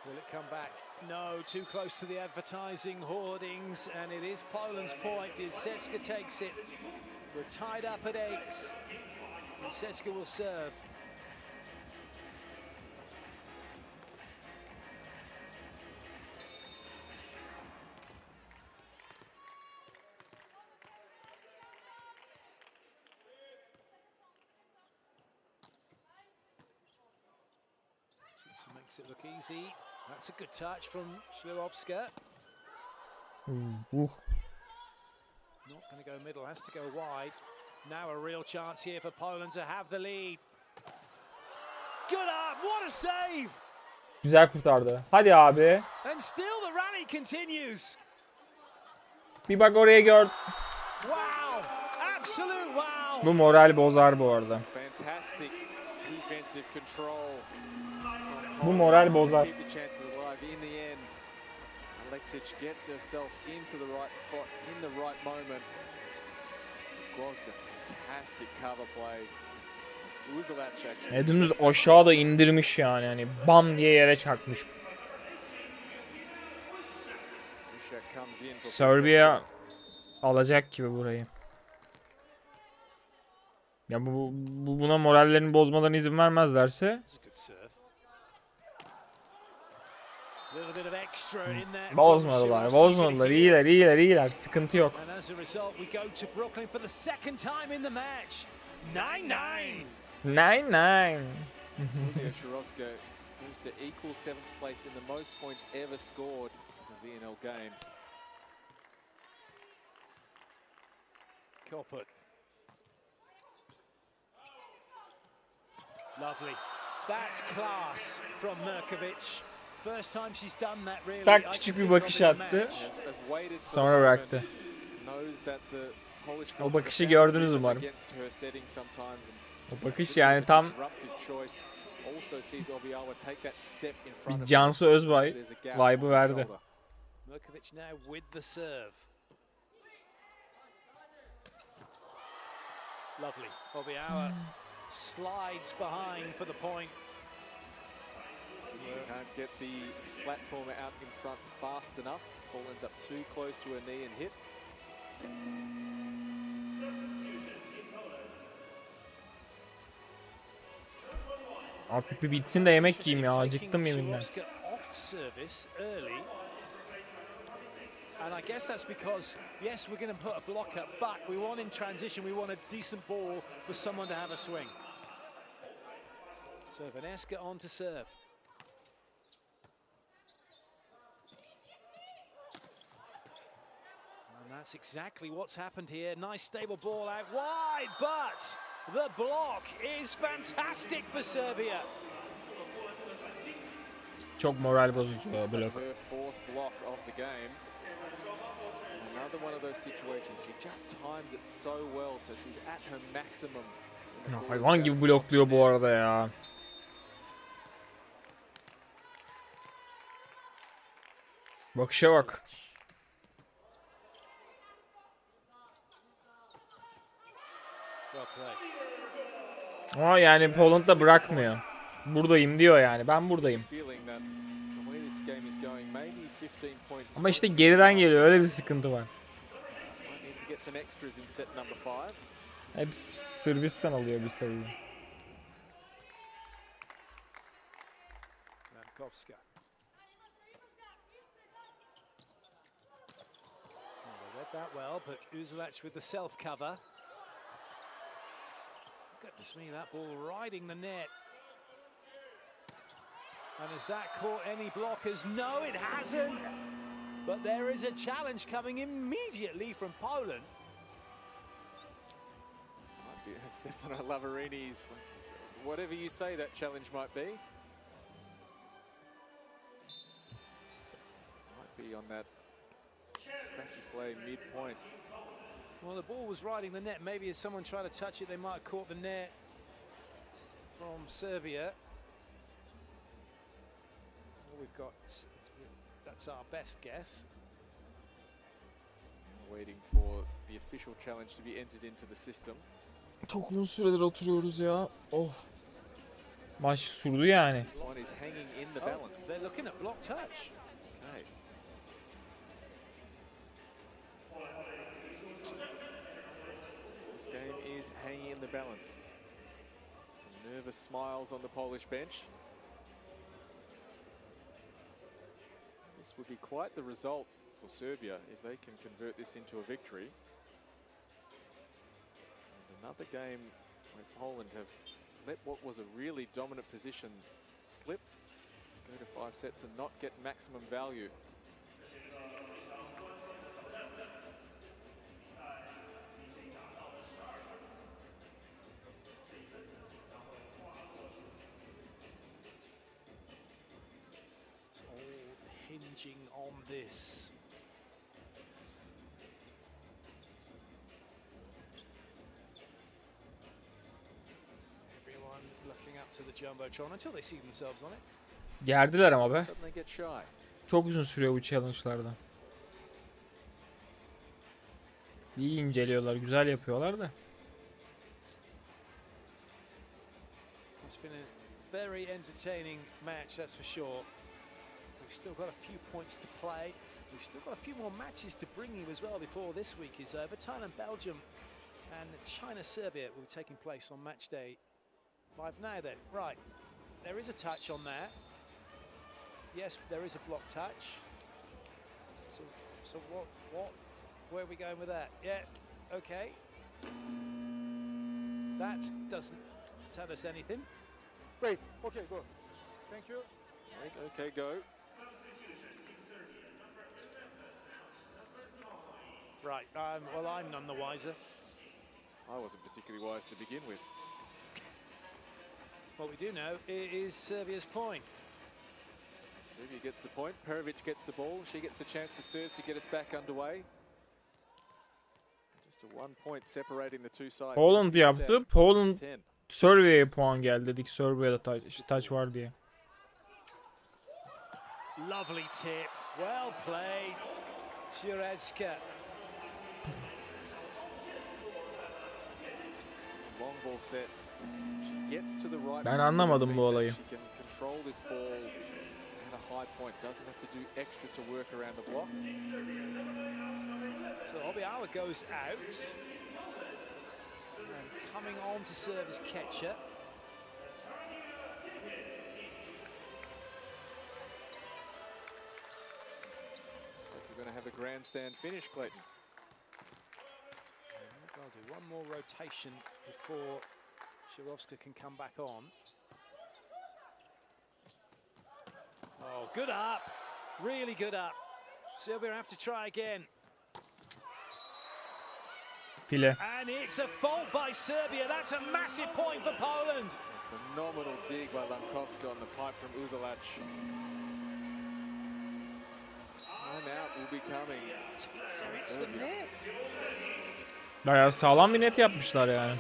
Will it come back? No, too close to the advertising hoardings, and it is Poland's point. Setska takes it. We're tied up at 8. Setska will serve. Makes it look easy. That's a good touch from Shlirovska. Not going to go middle, has to go wide. Now a real chance here for Poland to have the lead. Good up, what a save! Güzel kurtardı. Hadi abi. And still the rally continues. Bir bak oraya gör. Wow! Absolute wow! Bu moral bozar bu arada. Fantastic defensive control. Bu moral bozar. Alexic gets herself into the right spot in the right moment. Skłowska, fantastic cover play. Dümdüz aşağıda indirmiş yani. Hani bam diye yere çarpmış. Serbia alacak gibi burayı. Ya buna morallerini bozmalarına izin vermezlerse bozmadılar. İyiler. Sıkıntı yok. 9-9. Shirovska goes to equal 7th place in the most points ever scored in a VNL game. Koput. Lovely. That's class from Mirkovic. First time she's done that really. Tak küçük bir bakış attı. Sonra bıraktı. O bakışı gördünüz umarım. O bakış yani tam bir Cansu Özbay vibe'ı verdi. Lovely. Obiawa slides behind for the point. Since he can't get the platformer out in front fast enough, ball ends up too close to her knee and hit. Artık bir bitsin de yemek yiyeyim ya. Acıktım yeminle. Off service early. And I guess that's because, yes, we're going to put a block up, but we want in transition, we want a decent ball for someone to have a swing. So Vanessa on to serve. And that's exactly what's happened here. Nice stable ball out wide, but the block is fantastic for Serbia. Çok moral bozucu o blok. Her fourth block of the game. Another one of those situations. She just times it so well, so she's at her maximum. Hayvan gibi blokluyor bu arada ya. Bakışa bak. Ama yani Poland da bırakmıyor. Buradayım diyor yani. Ben buradayım. Ama işte geriden geliyor. Öyle bir sıkıntı var. Hep Sırbistan alıyor bir sayıyı. Read that well, but Uzelac with the self cover. Goodness me, that ball riding the net. And has that caught any blockers? No, it hasn't. But there is a challenge coming immediately from Poland. Stefano Lavarini's, whatever you say that challenge might be. Might be on that scrappy play mid-point. Well, the ball was riding the net. Maybe if someone tried to touch it, they might have caught the net from Serbia. We've got, that's our best guess. Waiting for the official challenge to be entered into the system. Çok uzun süredir oturuyoruz ya. Oh. Maç sürdü yani. This one is hanging in the balance. They're looking at block touch. Okay. This game is hanging in the balance. Some nervous smiles on the Polish bench. This would be quite the result for Serbia if they can convert this into a victory. And another game where Poland have let what was a really dominant position slip, go to 5 sets and not get maximum value. Hinging on this. Everyone looking up to the Jumbotron until they see themselves on it. Gerdiler ama be. Suddenly get shy. Çok uzun sürüyor bu challenge'larda. İyi inceliyorlar, güzel yapıyorlar da. It's been a very entertaining match, that's for sure. We've still got a few points to play. We've still got a few more matches to bring you as well before this week is over. Thailand, Belgium and China, Serbia will be taking place on match day 5 now then. Right, there is a touch on there. Yes, there is a block touch. So where are we going with that? Yeah, okay. That doesn't tell us anything. Wait, okay, go. Thank you. Okay, go. Right, well, I'm none the wiser. I wasn't particularly wise to begin with. What we do know is Serbia's point. Serbia gets the point, Perovic gets the ball, she gets a chance to serve to get us back underway. Just a 1 point separating the two sides. Poland yaptı. Poland Serbia'ya puan geldi dedik. Serbia'da touch var diye. Lovely tip. Well played. Shirezka. long ball set. She gets to the right. Ben anlamadım bu olayı. She can control this ball at a high point. Doesn't have to do extra to work around the block. So Obiawa goes out. And coming on to serve is Ketcher. So we're going to have a grandstand finish, Clayton. I'll do one more rotation before Shirovska can come back on. Oh, good up. Really good up. Serbia have to try again. File. And it's a fault by Serbia. That's a massive point for Poland. A phenomenal dig by Lamkovska on the pipe from Uzelac. Timeout will be coming. So it's the net. Bayağı sağlam bir net yapmışlar yani.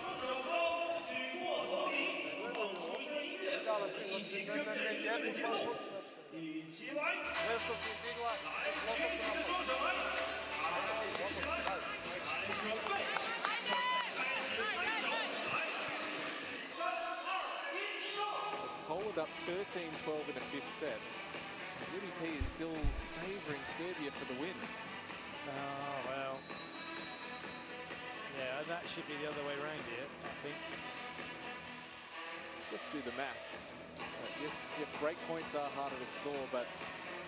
Poland up 13-12 in the fifth set. UDP is still favouring Serbia for the win. Oh, well. Yeah, that should be the other way around here, I think. Let's do the maths. Yes, break points are harder to score, but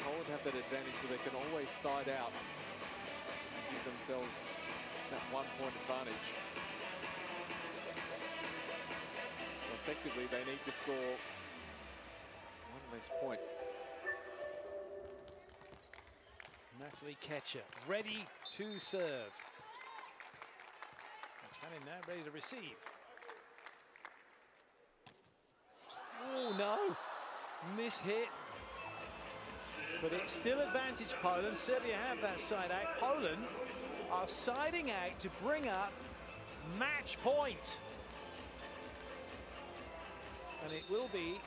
Poland have that advantage where they can always side out and give themselves that 1 point advantage. So effectively, they need to score one less point. Natalie Ketcher ready to serve. Cannon now ready to receive. Oh no, mishit. But it's still advantage Poland. Serbia have that side out. Poland are siding out to bring up match point. And it will be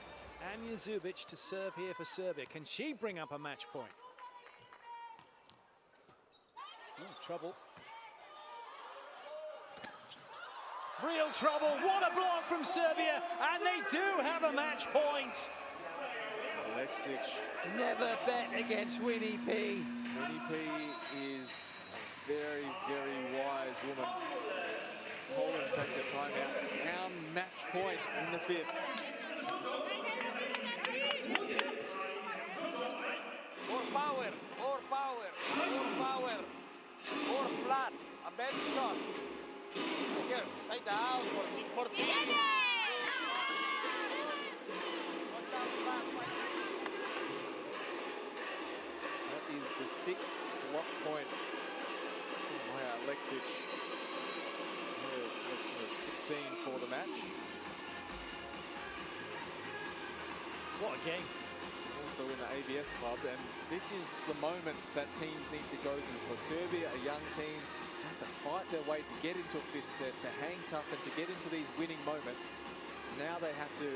Anja Zubic to serve here for Serbia. Can she bring up a match point? Ooh, trouble. Real trouble. What a block from Serbia. And they do have a match point. Alexic. Never bet against Winnie P. Winnie P is a very, very wise woman. Poland take the timeout. Down match point in the fifth. More power, more power, more power. More flat, a bad shot. Here, side out, 14. That is the sixth block point by Alexic. A collection of 16 for the match. What a game. Also in the ABS club, and this is the moments that teams need to go through. For Serbia, a young team, they have to fight their way to get into a fifth set, to hang tough and to get into these winning moments. Now they have to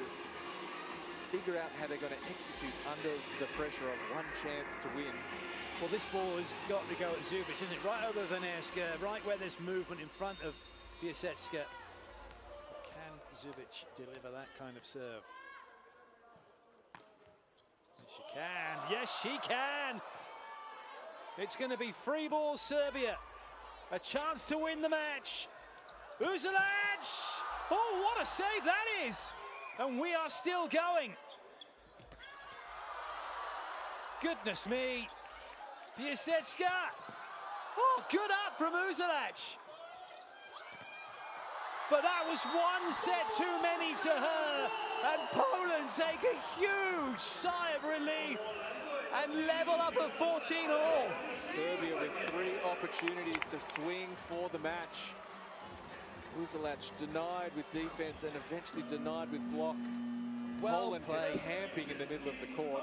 figure out how they're going to execute under the pressure of one chance to win. Well, this ball has got to go at Zubic, isn't it? Right over Vaneska, right where there's movement in front of Biasetska. Can Zubic deliver that kind of serve? She can. Yes, she can. It's going to be free ball Serbia. A chance to win the match. Uzelac. Oh, what a save that is. And we are still going. Goodness me. Biasetska. Oh, good up from Uzelac. But that was one set too many to her. And Poland take a huge sigh of relief and level up at 14 all. Serbia with 3 opportunities to swing for the match. Uzelac denied with defense and eventually denied with block. Poland just camping in the middle of the court.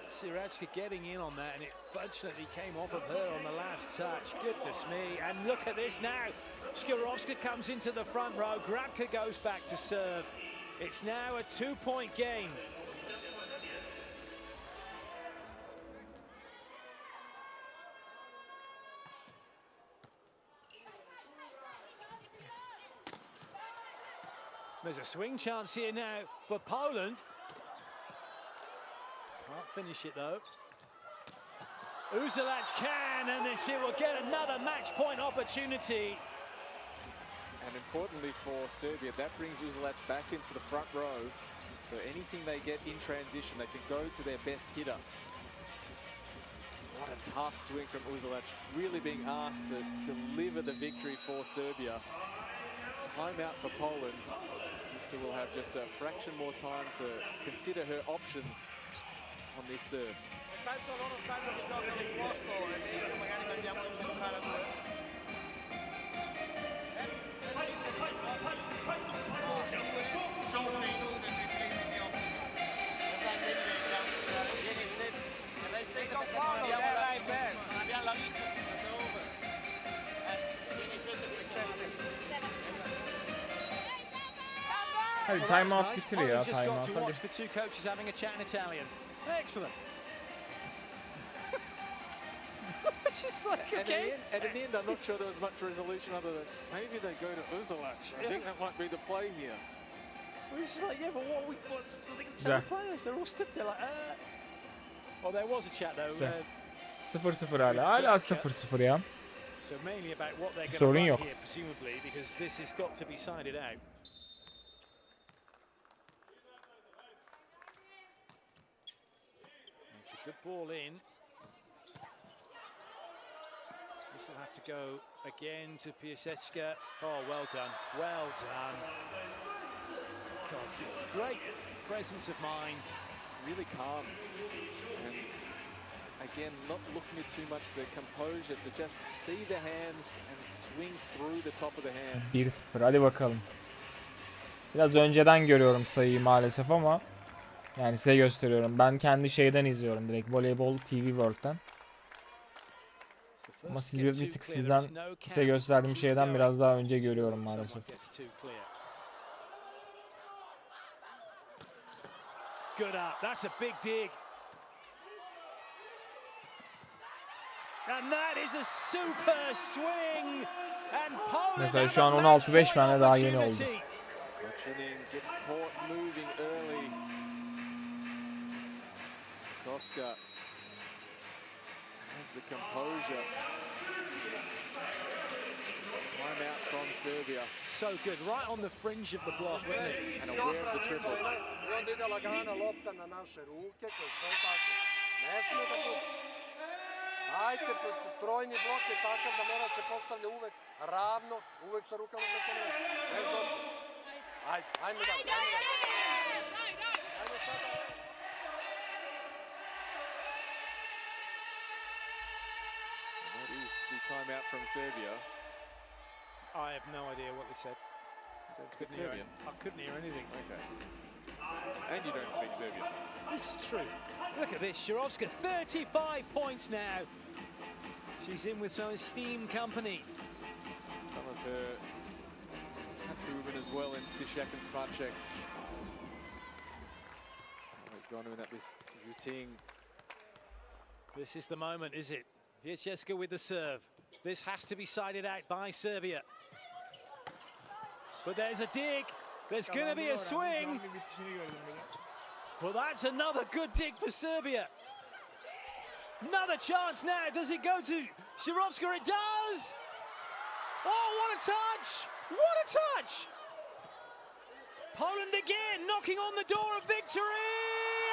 Siracka getting in on that, and it fortunately came off of her on the last touch. Goodness me. And look at this now. Skirovska comes into the front row. Grabka goes back to serve. It's now a 2-point game. There's a swing chance here now for Poland. Can't finish it though. Uzelac can, and then she will get another match point opportunity. And importantly for Serbia, that brings Uzelac back into the front row. So anything they get in transition, they can go to their best hitter. What a tough swing from Uzelac, really being asked to deliver the victory for Serbia. Timeout for Poland. Titsa will have just a fraction more time to consider her options on this serve. Tanto loro sanno che giocano in posto e meglio magari mandiamo in centrale a due. Hadi timeout bitir ya, Just got timeout to hadi. watch the two coaches having a chat in Italian. Excellent. It's just like, okay. And in the end, I'm not sure there was much resolution other than maybe they go to Uzelac. I think that might be the play here. It was just like, yeah, but what's the Güzel. players? They're all stood there like, Well, there was a chat though. Güzel. 0-0 hala 0-0 ya. So mainly about what they're Sorun going to yok. run here, presumably, because this has got to be sided out. It's a good ball in. This will have to go again to Piasecka. Oh, well done. Well done. God, great presence of mind. Really calm. And again, not looking at too much the composure to just see the hands and swing through the top of the hand. 1-0 hadi bakalım. Biraz önceden görüyorum sayıyı maalesef ama yani size gösteriyorum. Ben kendi şeyden izliyorum direkt voleybol TV World'den. Ama siz bir tık sizden size gösterdiğim şeyden biraz daha önce görüyorum maalesef. Good up. That's a big dig. And that is a super swing. And Poland Mesela şu an 16-5 bende daha yeni oldu. Gets caught moving early. Koska has the composure. Timeout from Serbia. So good, right on the fringe of the block, wasn't it? And aware of the triple. I onda ide lagana lopta na naše ruke, koji stoji tako. Ne smije da bude. Ajde, trojni blok je takav da mora se postavlja uvek ravno, uvek sa rukama preko neba. Bez obzira. Ajde, ajme dalje, ajme dalje. Ajme sada. That is the timeout from Serbia. I have no idea what they said. Don't speak Serbian. I couldn't hear anything. Okay. And you don't speak Serbian. This is true. Look at this, Shirovska, 35 points now. She's in with some esteemed company. Some of her countrywomen as well in Stishak and Smartchek. We've gone in at this routine. This is the moment, is it? Piasecka with the serve. This has to be sided out by Serbia. But there's a dig. There's going to be a swing. Well, that's another good dig for Serbia. Another chance now. Does it go to Shirovska? It does. Oh, what a touch. What a touch. Poland again knocking on the door of victory.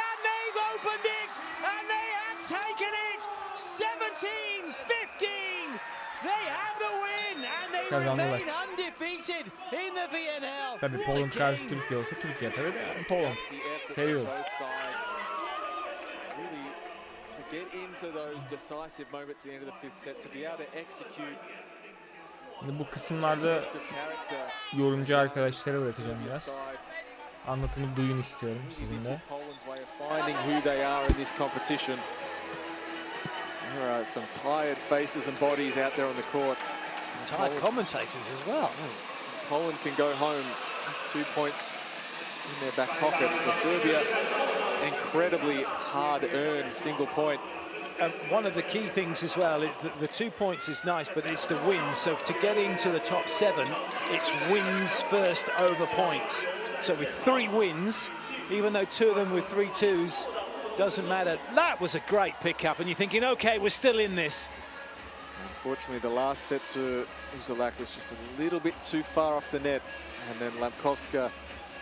And they've opened it. And they have taken it. 17-15. They have the win. And they remain undefeated in the VNL. Tabii Poland karşı Türkiye olsa Türkiye tabii de yani Poland. Seviyoruz. Really, to get into those decisive moments at the end of the fifth set, to be able to execute. Şimdi bu kısımlarda yorumcu arkadaşlara bırakacağım biraz. Anlatımı duyun istiyorum sizinle. Finding who they are in this competition. There are some tired faces and bodies out there on the court. Tired commentators as well. Poland can go home 2 points in their back pocket. For Serbia, incredibly hard-earned single point. One of the key things as well is that the 2 points is nice, but it's the wins. So to get into the top 7, it's wins first over points. So with 3 wins, even though 2 of them were 3-2s, doesn't matter. That was a great pickup, and you're thinking, okay, we're still in this. Unfortunately, the last set to Uzalak was just a little bit too far off the net. And then Lamkovska,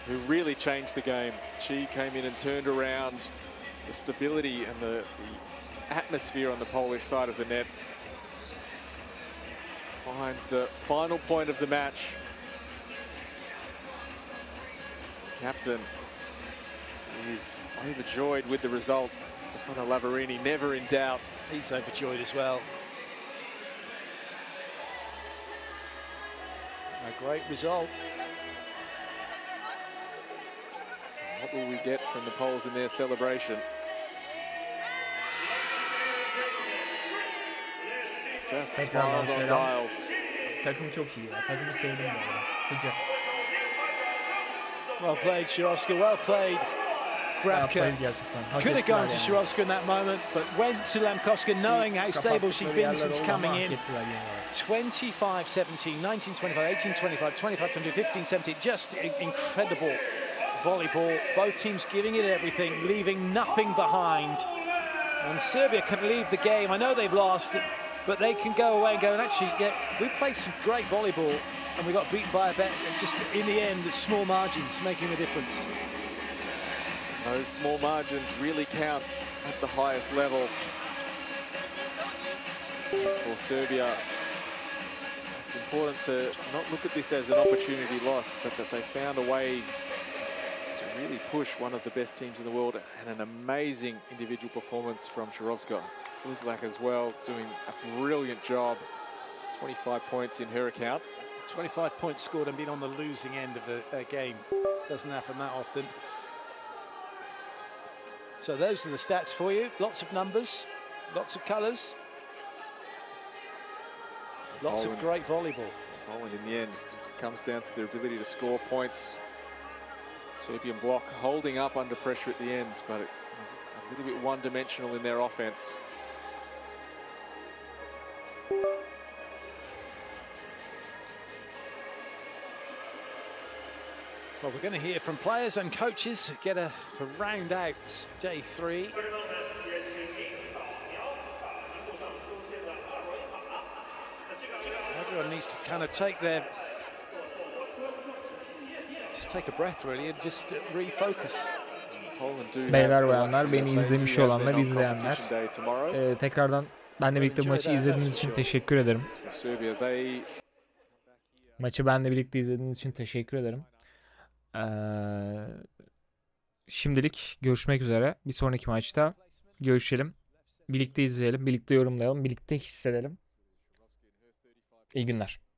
who really changed the game. She came in and turned around the stability and the atmosphere on the Polish side of the net. Finds the final point of the match. Captain is overjoyed with the result. Stefano Lavarini never in doubt. He's overjoyed as well. A great result. What will we get from the Poles in their celebration? Just Tekrardan smiles on selam. dials. Takım çok iyi ya. Takımı sevdim bu arada. Sıcak. Well played, Shirovska. Well played, Grabka. Gerçekten. Hak Could have ettiler gone to yani. Shirovska in that moment, but went to Lamkovska, knowing how stable she'd been since coming in. 25-17, 19-25, 18-25, 25-20, 15-17. Just incredible volleyball. Both teams giving it everything, leaving nothing behind. And Serbia can leave the game. I know they've lost, but they can go away and go, and actually, yeah, we played some great volleyball, and we got beaten by a bet. Just in the end, the small margins making a difference. Those small margins really count at the highest level. For Serbia, it's important to not look at this as an opportunity lost, but that they found a way to really push one of the best teams in the world, and an amazing individual performance from Shirovska. Uzlak as well, doing a brilliant job. 25 points in her account. 25 points scored and been on the losing end of a game. Doesn't happen that often. So those are the stats for you. Lots of numbers, lots of colours, lots of great volleyball. Poland in the end just comes down to their ability to score points. Serbian block holding up under pressure at the end, but it was a little bit one-dimensional in their offense. Well, we're going to hear from players and coaches to round out day 3. Everyone needs to kind of take a breath really and just refocus. Beyler bayanlar, beni izlemiş olanlar, izleyenler, tekrardan benle birlikte maçı izlediğiniz için teşekkür ederim. Maçı benle birlikte izlediğiniz için teşekkür ederim. Şimdilik görüşmek üzere. Bir sonraki maçta görüşelim. Birlikte izleyelim, birlikte yorumlayalım, birlikte hissedelim. İyi günler.